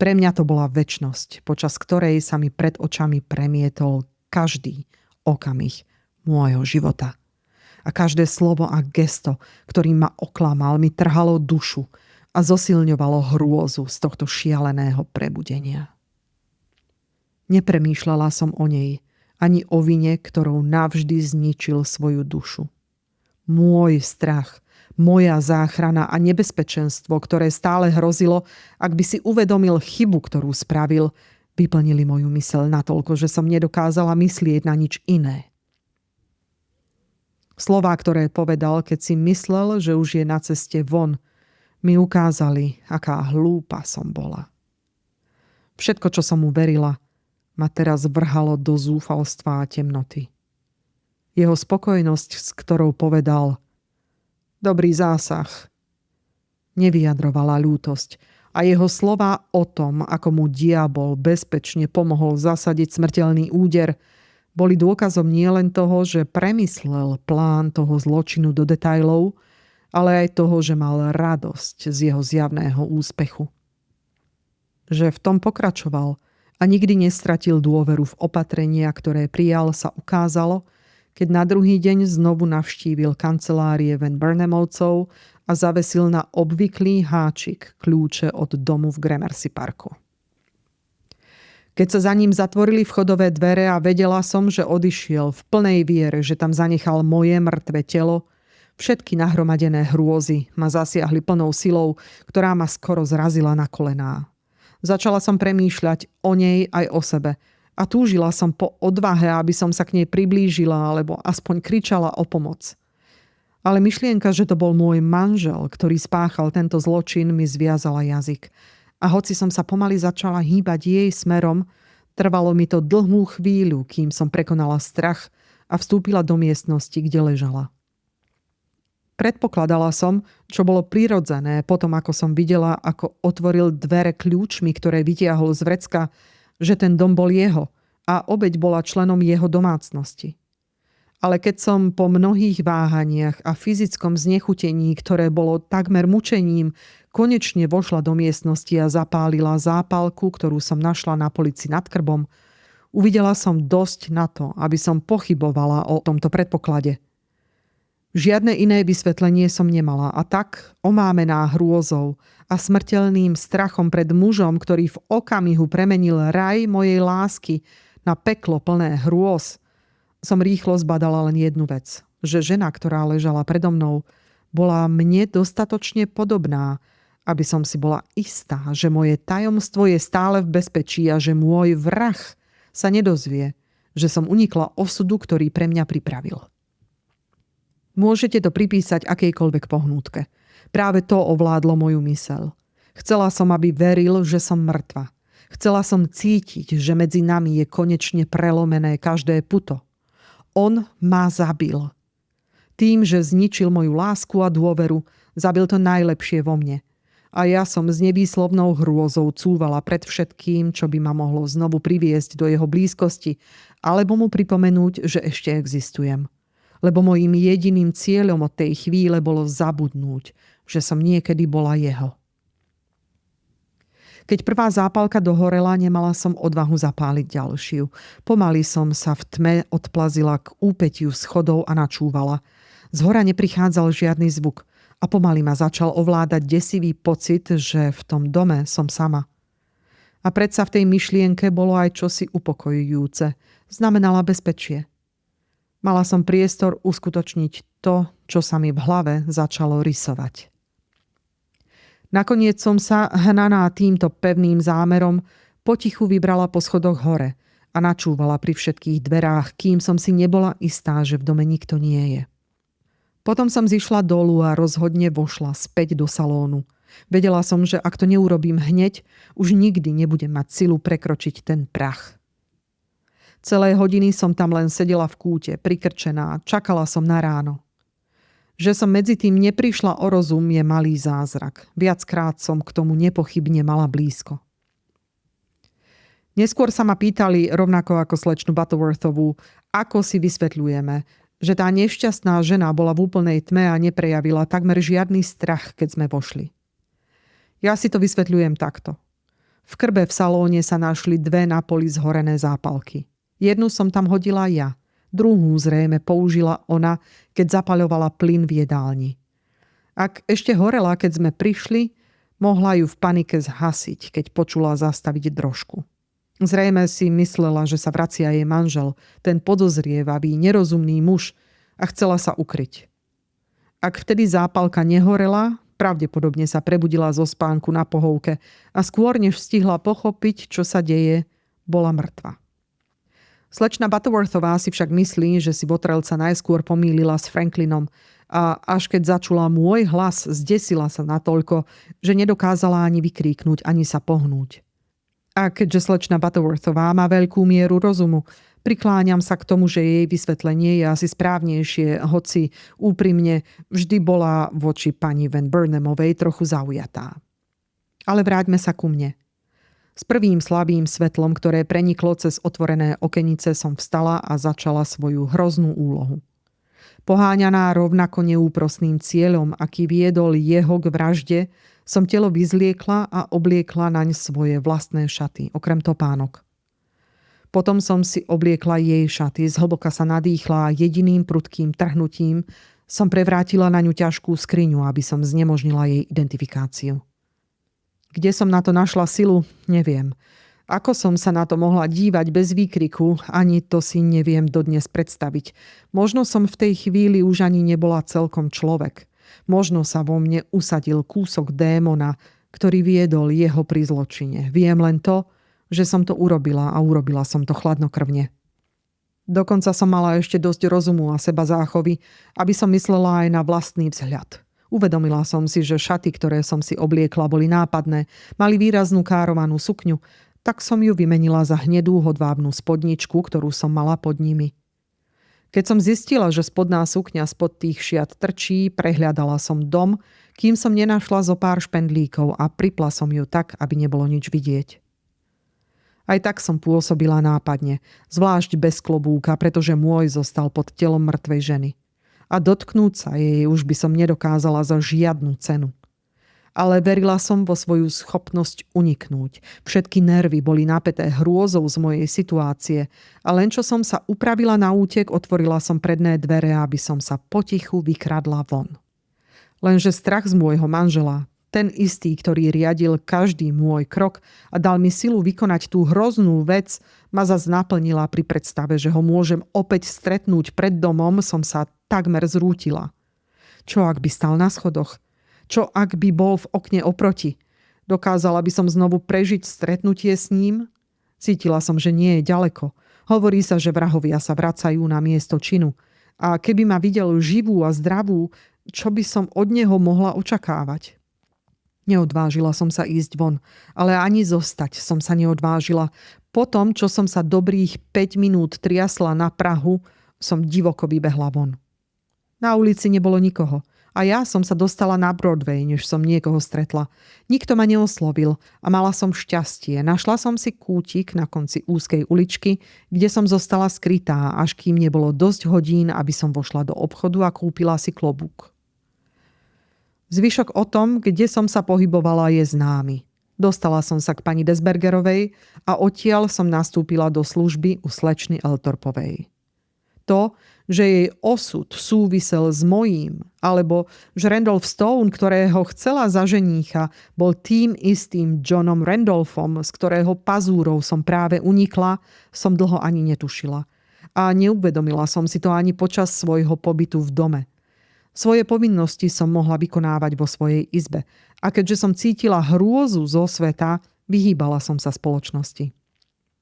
Pre mňa to bola večnosť, počas ktorej sa mi pred očami premietol každý okamih môjho života. A každé slovo a gesto, ktorým ma oklamal, mi trhalo dušu, a zosilňovalo hrôzu z tohto šialeného prebudenia. Nepremýšľala som o nej, ani o vine, ktorou navždy zničil svoju dušu. Môj strach, moja záchrana a nebezpečenstvo, ktoré stále hrozilo, ak by si uvedomil chybu, ktorú spravil, vyplnili moju myseľ natoľko, že som nedokázala myslieť na nič iné. Slová, ktoré povedal, keď si myslel, že už je na ceste von, mi ukázali, aká hlúpa som bola. Všetko, čo som mu verila, ma teraz vrhalo do zúfalstva a temnoty. Jeho spokojnosť, s ktorou povedal dobrý zásah, nevyjadrovala ľútosť a jeho slová o tom, ako mu diabol bezpečne pomohol zasadiť smrteľný úder, boli dôkazom nielen toho, že premyslel plán toho zločinu do detailov, ale aj toho, že mal radosť z jeho zjavného úspechu. Že v tom pokračoval a nikdy nestratil dôveru v opatrenia, ktoré prijal, sa ukázalo, keď na druhý deň znovu navštívil kancelárie Van Burnemovcov a zavesil na obvyklý háčik kľúče od domu v Gramercy Parku. Keď sa za ním zatvorili vchodové dvere a vedela som, že odišiel v plnej viere, že tam zanechal moje mŕtve telo, všetky nahromadené hrôzy ma zasiahli plnou silou, ktorá ma skoro zrazila na kolená. Začala som premýšľať o nej aj o sebe a túžila som po odvahe, aby som sa k nej priblížila alebo aspoň kričala o pomoc. Ale myšlienka, že to bol môj manžel, ktorý spáchal tento zločin, mi zviazala jazyk. A hoci som sa pomaly začala hýbať jej smerom, trvalo mi to dlhú chvíľu, kým som prekonala strach a vstúpila do miestnosti, kde ležala. Predpokladala som, čo bolo prirodzené potom, ako som videla, ako otvoril dvere kľúčmi, ktoré vytiahol z vrecka, že ten dom bol jeho a obeť bola členom jeho domácnosti. Ale keď som po mnohých váhaniach a fyzickom znechutení, ktoré bolo takmer mučením, konečne vošla do miestnosti a zapálila zápalku, ktorú som našla na polici nad krbom, uvidela som dosť na to, aby som pochybovala o tomto predpoklade. Žiadne iné vysvetlenie som nemala a tak, omámená hrôzou a smrteľným strachom pred mužom, ktorý v okamihu premenil raj mojej lásky na peklo plné hrôz, som rýchlo zbadala len jednu vec, že žena, ktorá ležala predo mnou, bola mne dostatočne podobná, aby som si bola istá, že moje tajomstvo je stále v bezpečí a že môj vrah sa nedozvie, že som unikla osudu, ktorý pre mňa pripravil. Môžete to pripísať akejkoľvek pohnútke. Práve to ovládlo moju myseľ. Chcela som, aby veril, že som mŕtva. Chcela som cítiť, že medzi nami je konečne prelomené každé puto. On ma zabil. Tým, že zničil moju lásku a dôveru, zabil to najlepšie vo mne. A ja som s nevýslovnou hrôzou cúvala pred všetkým, čo by ma mohlo znovu priviesť do jeho blízkosti, alebo mu pripomenúť, že ešte existujem. Lebo mojím jediným cieľom od tej chvíle bolo zabudnúť, že som niekedy bola jeho. Keď prvá zápalka dohorela, nemala som odvahu zapáliť ďalšiu. Pomaly som sa v tme odplazila k úpätiu schodov a načúvala. Zhora neprichádzal žiadny zvuk a pomaly ma začal ovládať desivý pocit, že v tom dome som sama. A predsa v tej myšlienke bolo aj čosi upokojujúce. Znamenala bezpečie. Mala som priestor uskutočniť to, čo sa mi v hlave začalo rysovať. Nakoniec som sa, hnaná týmto pevným zámerom, potichu vybrala po schodoch hore a načúvala pri všetkých dverách, kým som si nebola istá, že v dome nikto nie je. Potom som zišla dolu a rozhodne vošla späť do salónu. Vedela som, že ak to neurobím hneď, už nikdy nebudem mať silu prekročiť ten prach. Celé hodiny som tam len sedela v kúte, prikrčená, čakala som na ráno. Že som medzi tým neprišla o rozum, je malý zázrak. Viackrát som k tomu nepochybne mala blízko. Neskôr sa ma pýtali, rovnako ako slečnu Butterworthovú, ako si vysvetľujeme, že tá nešťastná žena bola v úplnej tme a neprejavila takmer žiadny strach, keď sme vošli. Ja si to vysvetľujem takto. V krbe v salóne sa našli 2 na poli zhorené zápalky. Jednu som tam hodila ja, druhú zrejme použila ona, keď zapaľovala plyn v jedálni. Ak ešte horela, keď sme prišli, Mohla ju v panike zhasiť, keď počula zastaviť drožku. Zrejme si myslela, že sa vracia jej manžel, ten podozrievavý, nerozumný muž, a chcela sa ukryť. Ak vtedy zápalka nehorela, pravdepodobne sa prebudila zo spánku na pohovke a skôr než stihla pochopiť, čo sa deje, bola mŕtva. Slečna Butterworthová si však myslí, že si Botrelca najskôr pomýlila s Franklinom a až keď začula môj hlas, zdesila sa natoľko, že nedokázala ani vykríknuť, ani sa pohnúť. A keďže slečna Butterworthová má veľkú mieru rozumu, prikláňam sa k tomu, že jej vysvetlenie je asi správnejšie, hoci úprimne vždy bola voči pani Van Burnamovej trochu zaujatá. Ale vráťme sa ku mne. S prvým slabým svetlom, ktoré preniklo cez otvorené okenice, som vstala a začala svoju hroznú úlohu. Poháňaná rovnako neúprosným cieľom, aký viedol jeho k vražde, som telo vyzliekla a obliekla naň svoje vlastné šaty, okrem topánok. Potom som si obliekla jej šaty, zhlboka sa nadýchla a jediným prudkým trhnutím som prevrátila na ňu ťažkú skriňu, aby som znemožnila jej identifikáciu. Kde som na to našla silu, neviem. Ako som sa na to mohla dívať bez výkriku, ani to si neviem dodnes predstaviť. Možno som v tej chvíli už ani nebola celkom človek. Možno sa vo mne usadil kúsok démona, ktorý viedol jeho pri zločine. Viem len to, že som to urobila a urobila som to chladnokrvne. Dokonca som mala ešte dosť rozumu a seba záchovy, aby som myslela aj na vlastný vzhľad. Uvedomila som si, že šaty, ktoré som si obliekla, boli nápadné, mali výraznú károvanú sukňu, tak som ju vymenila za hnedú hodvábnu spodničku, ktorú som mala pod nimi. Keď som zistila, že spodná sukňa spod tých šiat trčí, prehľadala som dom, kým som nenašla zo pár špendlíkov a pripla som ju tak, aby nebolo nič vidieť. Aj tak som pôsobila nápadne, zvlášť bez klobúka, pretože môj zostal pod telom mŕtvej ženy. A dotknúť sa jej už by som nedokázala za žiadnu cenu. Ale verila som vo svoju schopnosť uniknúť. Všetky nervy boli napäté hrôzou z mojej situácie a len čo som sa upravila na útek, otvorila som predné dvere, aby som sa potichu vykradla von. Lenže strach z môjho manžela, ten istý, ktorý riadil každý môj krok a dal mi silu vykonať tú hroznú vec, ma zas naplnila pri predstave, že ho môžem opäť stretnúť pred domom, som sa takmer zrútila. Čo ak by stal na schodoch? Čo ak by bol v okne oproti? Dokázala by som znovu prežiť stretnutie s ním? Cítila som, že nie je ďaleko. Hovorí sa, že vrahovia sa vracajú na miesto činu. A keby ma videl živú a zdravú, čo by som od neho mohla očakávať? Neodvážila som sa ísť von, ale ani zostať som sa neodvážila. Potom, čo som sa dobrých 5 minút triasla na prahu, som divoko vybehla von. Na ulici nebolo nikoho. A ja som sa dostala na Broadway, než som niekoho stretla. Nikto ma neoslovil a mala som šťastie. Našla som si kútik na konci úzkej uličky, kde som zostala skrytá, až kým nebolo dosť hodín, aby som vošla do obchodu a kúpila si klobúk. Zvyšok o tom, kde som sa pohybovala, je známy. Dostala som sa k pani Desbergerovej a odtiaľ som nastúpila do služby u slečny Eltorpovej. To, že jej osud súvisel s mojím, alebo že Randolph Stone, ktorého chcela za ženícha, bol tým istým Johnom Randolphom, z ktorého pazúrov som práve unikla, som dlho ani netušila. A neuvedomila som si to ani počas svojho pobytu v dome. Svoje povinnosti som mohla vykonávať vo svojej izbe. A keďže som cítila hrôzu zo sveta, vyhýbala som sa spoločnosti.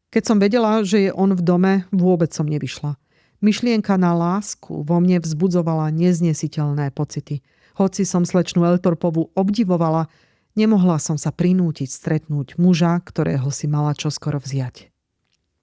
Keď som vedela, že je on v dome, vôbec som nevyšla. Myšlienka na lásku vo mne vzbudzovala neznesiteľné pocity. Hoci som slečnu Eltorpovú obdivovala, nemohla som sa prinútiť stretnúť muža, ktorého si mala čoskoro vziať.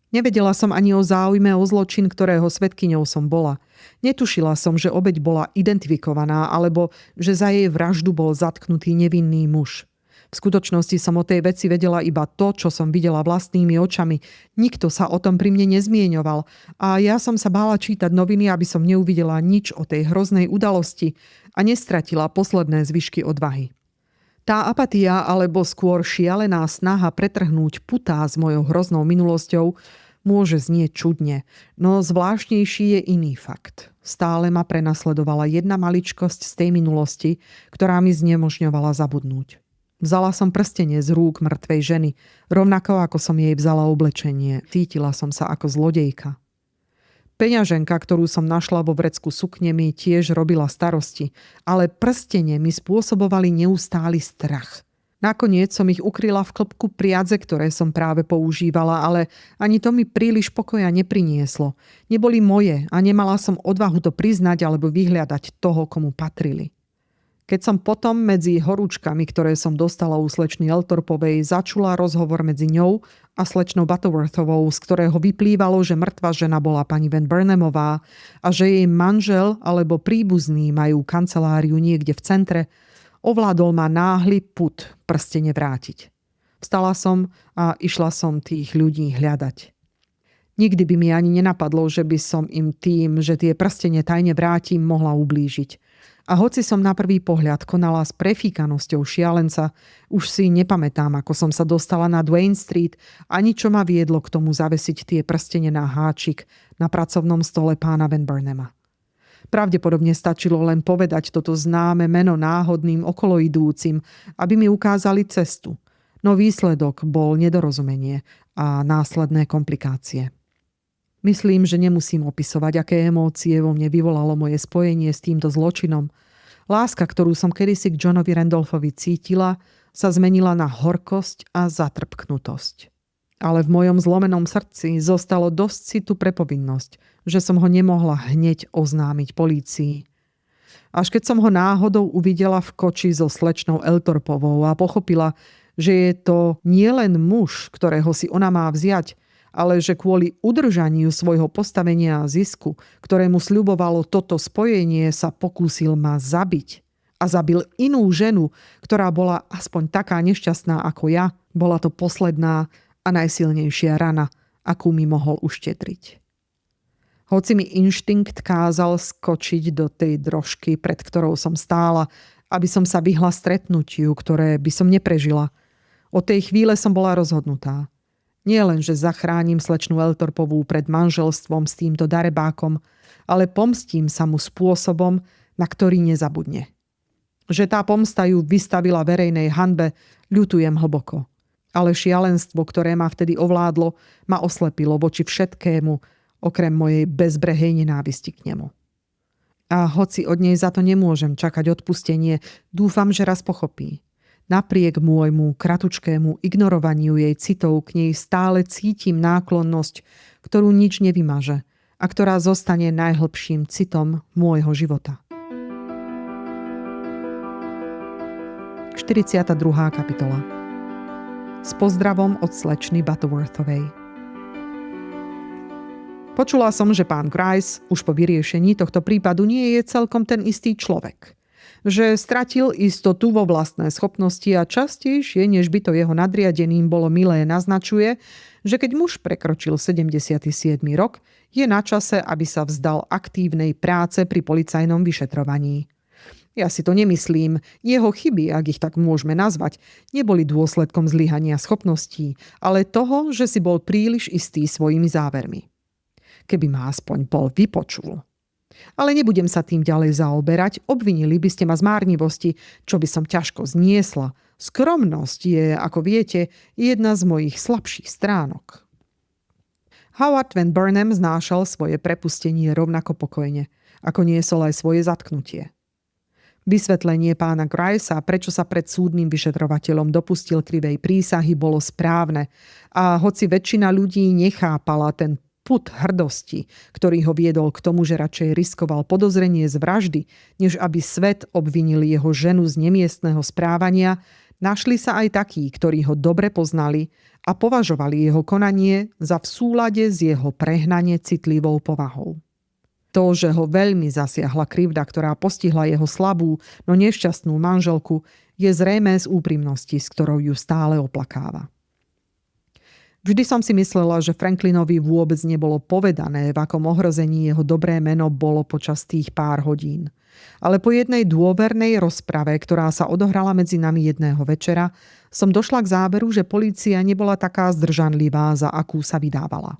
Nevedela som ani o záujme o zločin, ktorého svedkyňou som bola. Netušila som, že obeť bola identifikovaná, alebo že za jej vraždu bol zatknutý nevinný muž. V skutočnosti som o tej veci vedela iba to, čo som videla vlastnými očami. Nikto sa o tom pri mne nezmieňoval a ja som sa bála čítať noviny, aby som neuvidela nič o tej hroznej udalosti a nestratila posledné zvyšky odvahy. Tá apatia, alebo skôr šialená snaha pretrhnúť putá s mojou hroznou minulosťou môže znieť čudne, no zvláštnejší je iný fakt. Stále ma prenasledovala jedna maličkosť z tej minulosti, ktorá mi znemožňovala zabudnúť. Vzala som prstenie z rúk mŕtvej ženy, rovnako ako som jej vzala oblečenie. Cítila som sa ako zlodejka. Peňaženka, ktorú som našla vo vrecku sukne, mi tiež robila starosti, ale prstenie mi spôsobovali neustály strach. Nakoniec som ich ukryla v klbku priadze, ktoré som práve používala, ale ani to mi príliš pokoja neprinieslo. Neboli moje a nemala som odvahu to priznať alebo vyhľadať toho, komu patrili. Keď som potom medzi horúčkami, ktoré som dostala u slečny Eltorpovej, začula rozhovor medzi ňou a slečnou Butterworthovou, z ktorého vyplývalo, že mŕtva žena bola pani Van Burnamová a že jej manžel alebo príbuzní majú kanceláriu niekde v centre, ovládol ma náhly pud prstene vrátiť. Vstala som a išla som tých ľudí hľadať. Nikdy by mi ani nenapadlo, že by som im tým, že tie prstene tajne vrátim, mohla ublížiť. A hoci som na prvý pohľad konala s prefíkanosťou šialenca, už si nepamätám, ako som sa dostala na Duane Street, ani čo ma viedlo k tomu zavesiť tie prstene na háčik na pracovnom stole pána Van Burnama. Pravdepodobne stačilo len povedať toto známe meno náhodným okoloidúcim, aby mi ukázali cestu. No výsledok bol nedorozumenie a následné komplikácie. Myslím, že nemusím opisovať, aké emócie vo mne vyvolalo moje spojenie s týmto zločinom. Láska, ktorú som kedysi k Johnovi Randolphovi cítila, sa zmenila na horkosť a zatrpknutosť. Ale v mojom zlomenom srdci zostalo dosť citu pre povinnosť, že som ho nemohla hneď oznámiť polícii. Až keď som ho náhodou uvidela v koči so slečnou Eltorpovou a pochopila, že je to nielen muž, ktorého si ona má vziať, ale že kvôli udržaniu svojho postavenia a zisku, ktorému sľubovalo toto spojenie, sa pokúsil ma zabiť. A zabil inú ženu, ktorá bola aspoň taká nešťastná ako ja, bola to posledná a najsilnejšia rana, akú mi mohol uštetriť. Hoci mi inštinkt kázal skočiť do tej drožky, pred ktorou som stála, aby som sa vyhla stretnutiu, ktoré by som neprežila. Od tej chvíle som bola rozhodnutá. Nie len, že zachránim slečnu Eltorpovú pred manželstvom s týmto darebákom, ale pomstím sa mu spôsobom, na ktorý nezabudne. Že tá pomsta ju vystavila verejnej hanbe, ľutujem hlboko. Ale šialenstvo, ktoré ma vtedy ovládlo, ma oslepilo voči všetkému, okrem mojej bezbrehej nenávisti k nemu. A hoci od nej za to nemôžem čakať odpustenie, dúfam, že raz pochopí. Napriek môjmu kratučkému ignorovaniu jej citov k nej stále cítim náklonnosť, ktorú nič nevymaže a ktorá zostane najhlbším citom môjho života. 42. kapitola. S pozdravom od slečny Butterworthovej. Počula som, že pán Grice už po vyriešení tohto prípadu nie je celkom ten istý človek. Že stratil istotu vo vlastné schopnosti a častejšie, než by to jeho nadriadeným bolo milé, naznačuje, že keď muž prekročil 77. rok, je na čase, aby sa vzdal aktívnej práce pri policajnom vyšetrovaní. Ja si to nemyslím. Jeho chyby, ak ich tak môžeme nazvať, neboli dôsledkom zlyhania schopností, ale toho, že si bol príliš istý svojimi závermi. Keby ma aspoň Paul vypočul. Ale nebudem sa tým ďalej zaoberať, obvinili by ste ma z márnivosti, čo by som ťažko zniesla. Skromnosť je, ako viete, jedna z mojich slabších stránok. Howard Van Burnham znášal svoje prepustenie rovnako pokojne, ako niesol aj svoje zatknutie. Vysvetlenie pána Gricea, prečo sa pred súdnym vyšetrovateľom dopustil krivej prísahy, bolo správne a hoci väčšina ľudí nechápala ten pud hrdosti, ktorý ho viedol k tomu, že radšej riskoval podozrenie z vraždy, než aby svet obvinil jeho ženu z nemiestneho správania, našli sa aj takí, ktorí ho dobre poznali a považovali jeho konanie za v súlade s jeho prehnane citlivou povahou. To, že ho veľmi zasiahla krivda, ktorá postihla jeho slabú, no nešťastnú manželku, je zrejmé z úprimnosti, s ktorou ju stále oplakáva. Vždy som si myslela, že Franklinovi vôbec nebolo povedané, v akom ohrození jeho dobré meno bolo počas tých pár hodín. Ale po jednej dôvernej rozprave, ktorá sa odohrala medzi nami jedného večera, som došla k záveru, že polícia nebola taká zdržanlivá, za akú sa vydávala.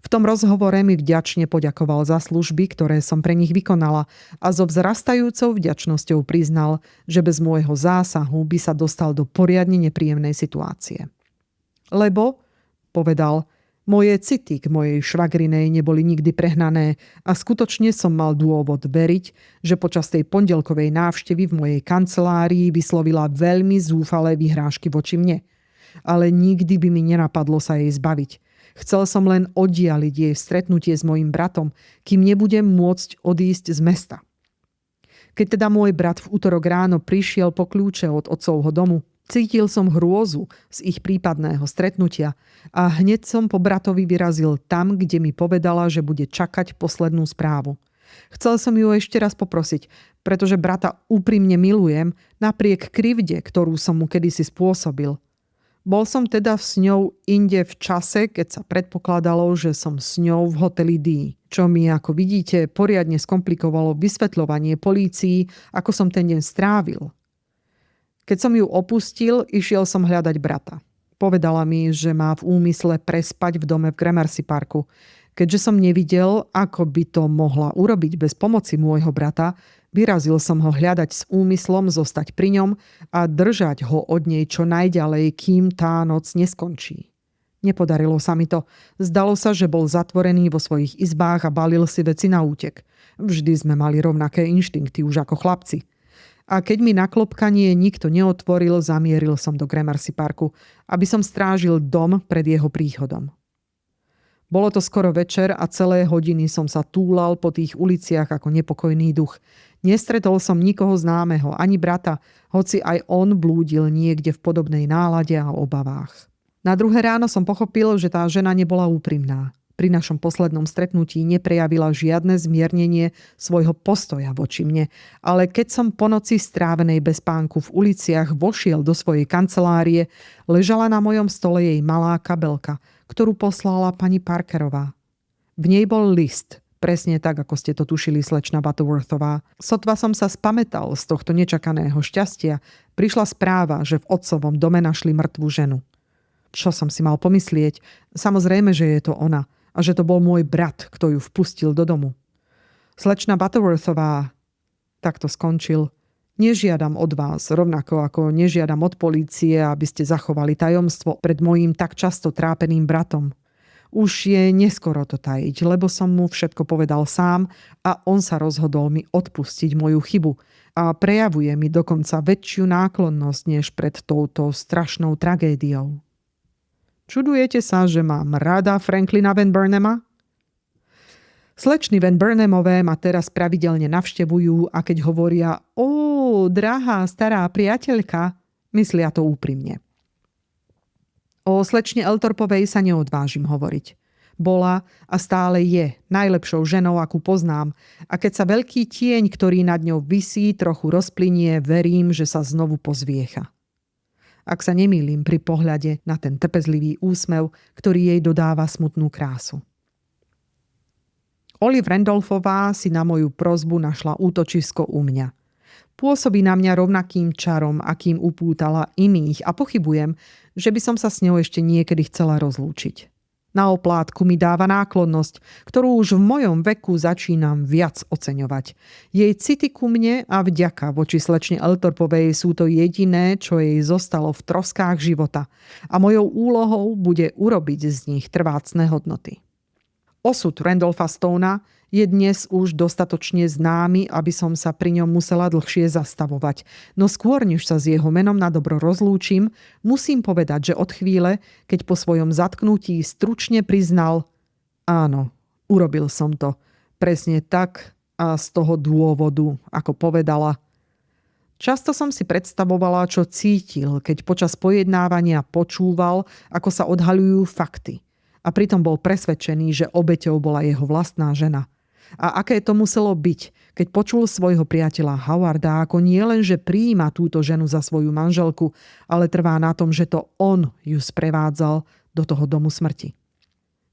V tom rozhovore mi vďačne poďakoval za služby, ktoré som pre nich vykonala a so vzrastajúcou vďačnosťou priznal, že bez môjho zásahu by sa dostal do poriadne nepríjemnej situácie. Lebo, povedal, moje city k mojej švagrinej neboli nikdy prehnané a skutočne som mal dôvod veriť, že počas tej pondelkovej návštevy v mojej kancelárii vyslovila veľmi zúfalé vyhrážky voči mne. Ale nikdy by mi nenapadlo sa jej zbaviť. Chcel som len oddialiť jej stretnutie s mojim bratom, kým nebudem môcť odísť z mesta. Keď teda môj brat v utorok ráno prišiel po kľúče od otcovho domu, cítil som hrôzu z ich prípadného stretnutia a hneď som po bratovi vyrazil tam, kde mi povedala, že bude čakať poslednú správu. Chcel som ju ešte raz poprosiť, pretože brata úprimne milujem napriek krivde, ktorú som mu kedysi spôsobil. Bol som teda s ňou inde v čase, keď sa predpokladalo, že som s ňou v hoteli D, čo mi, ako vidíte, poriadne skomplikovalo vysvetľovanie polícii, ako som ten deň strávil. Keď som ju opustil, išiel som hľadať brata. Povedala mi, že má v úmysle prespať v dome v Gramercy Parku. Keďže som nevidel, ako by to mohla urobiť bez pomoci môjho brata, vyrazil som ho hľadať s úmyslom zostať pri ňom a držať ho od nej čo najďalej, kým tá noc neskončí. Nepodarilo sa mi to. Zdalo sa, že bol zatvorený vo svojich izbách a balil si veci na útek. Vždy sme mali rovnaké inštinkty už ako chlapci. A keď mi na klopkanie nikto neotvoril, zamieril som do Gramercy Parku, aby som strážil dom pred jeho príchodom. Bolo to skoro večer a celé hodiny som sa túlal po tých uliciach ako nepokojný duch. Nestretol som nikoho známeho, ani brata, hoci aj on blúdil niekde v podobnej nálade a obavách. Na druhé ráno som pochopil, že tá žena nebola úprimná. Pri našom poslednom stretnutí neprejavila žiadne zmiernenie svojho postoja voči mne, ale keď som po noci strávenej bez spánku v uliciach vošiel do svojej kancelárie, ležala na mojom stole jej malá kabelka, ktorú poslala pani Parkerová. V nej bol list, presne tak, ako ste to tušili, slečna Butterworthová. Sotva som sa spamätal z tohto nečakaného šťastia, prišla správa, že v otcovom dome našli mŕtvú ženu. Čo som si mal pomyslieť? Samozrejme, že je to ona. A že to bol môj brat, kto ju vpustil do domu. Slečna Butterworthová, takto skončil. Nežiadam od vás, rovnako ako nežiadam od polície, aby ste zachovali tajomstvo pred mojím tak často trápeným bratom. Už je neskoro to tajiť, lebo som mu všetko povedal sám a on sa rozhodol mi odpustiť moju chybu a prejavuje mi dokonca väčšiu náklonnosť než pred touto strašnou tragédiou. Čudujete sa, že mám rada Franklina Van Burnhama? Slečny Van Burnhamové ma teraz pravidelne navštevujú a keď hovoria drahá stará priateľka, myslia to úprimne. O slečne Eltorpovej sa neodvážim hovoriť. Bola a stále je najlepšou ženou, akú poznám, a keď sa veľký tieň, ktorý nad ňou visí, trochu rozplynie, verím, že sa znovu pozviecha. Ak sa nemýlim pri pohľade na ten trpezlivý úsmev, ktorý jej dodáva smutnú krásu. Olive Randolphová si na moju prosbu našla útočisko u mňa. Pôsobí na mňa rovnakým čarom, akým upútala iných a pochybujem, že by som sa s ňou ešte niekedy chcela rozlúčiť. Na oplátku mi dáva náklonnosť, ktorú už v mojom veku začínam viac oceňovať. Jej city ku mne a vďaka voči slečne Eltorpovej sú to jediné, čo jej zostalo v troskách života a mojou úlohou bude urobiť z nich trvácne hodnoty. Osud Randolpha Stonea je dnes už dostatočne známy, aby som sa pri ňom musela dlhšie zastavovať. No skôr, než sa s jeho menom na dobro rozlúčim, musím povedať, že od chvíle, keď po svojom zatknutí stručne priznal: áno, urobil som to. Presne tak a z toho dôvodu, ako povedala. Často som si predstavovala, čo cítil, keď počas pojednávania počúval, ako sa odhaľujú fakty. A pritom bol presvedčený, že obeťou bola jeho vlastná žena. A aké to muselo byť, keď počul svojho priateľa Howarda, ako nie len, že prijíma túto ženu za svoju manželku, ale trvá na tom, že to on ju sprevádzal do toho domu smrti.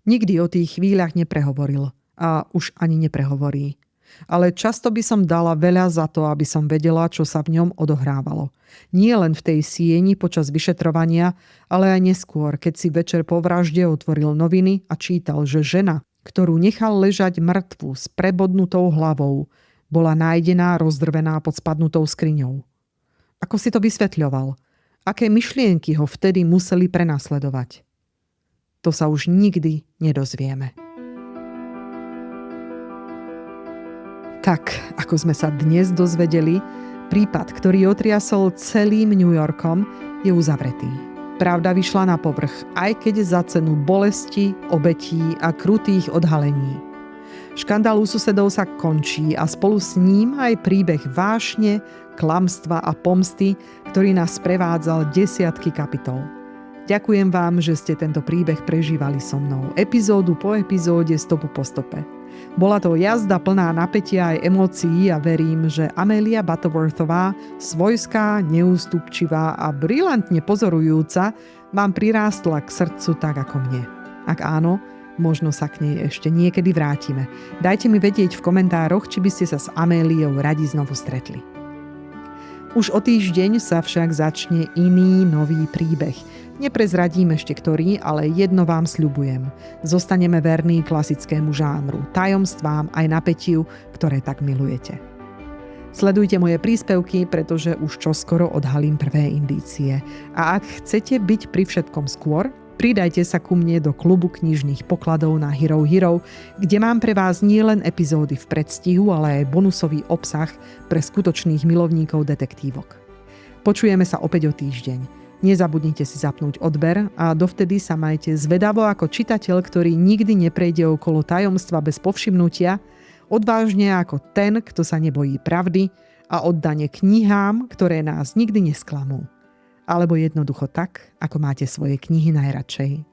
Nikdy o tých chvíľach neprehovoril a už ani neprehovorí. ale často by som dala veľa za to, aby som vedela, čo sa v ňom odohrávalo. Nie len v tej sieni počas vyšetrovania, ale aj neskôr, keď si večer po vražde otvoril noviny a čítal, že žena, ktorú nechal ležať mŕtvu s prebodnutou hlavou, bola nájdená rozdrvená pod spadnutou skriňou. Ako si to vysvetľoval? Aké myšlienky ho vtedy museli prenasledovať? To sa už nikdy nedozvieme. Tak, ako sme sa dnes dozvedeli, prípad, ktorý otriasol celým New Yorkom, je uzavretý. Pravda vyšla na povrch, aj keď za cenu bolesti, obetí a krutých odhalení. Škandál u susedov sa končí a spolu s ním aj príbeh vášne, klamstva a pomsty, ktorý nás prevádzal desiatky kapitol. Ďakujem vám, že ste tento príbeh prežívali so mnou, epizódu po epizóde, stopu po stope. Bola to jazda plná napätia aj emócií a verím, že Amelia Butterworthová, svojská, neústupčivá a brilantne pozorujúca, vám prirástla k srdcu tak ako mne. Ak áno, možno sa k nej ešte niekedy vrátime. Dajte mi vedieť v komentároch, či by ste sa s Améliou radi znovu stretli. Už o týždeň sa však začne iný nový príbeh. Neprezradím ešte ktorý, ale jedno vám sľubujem. Zostaneme verní klasickému žánru, tajomstvám aj napätiu, ktoré tak milujete. Sledujte moje príspevky, pretože už čoskoro odhalím prvé indície. A ak chcete byť pri všetkom skôr, pridajte sa ku mne do klubu knižných pokladov na Hero Hero, kde mám pre vás nielen epizódy v predstihu, ale aj bonusový obsah pre skutočných milovníkov detektívok. Počujeme sa opäť o týždeň. Nezabudnite si zapnúť odber a dovtedy sa majte zvedavo ako čitateľ, ktorý nikdy neprejde okolo tajomstva bez povšimnutia, odvážne ako ten, kto sa nebojí pravdy a oddane knihám, ktoré nás nikdy nesklamú. Alebo jednoducho tak, ako máte svoje knihy najradšej.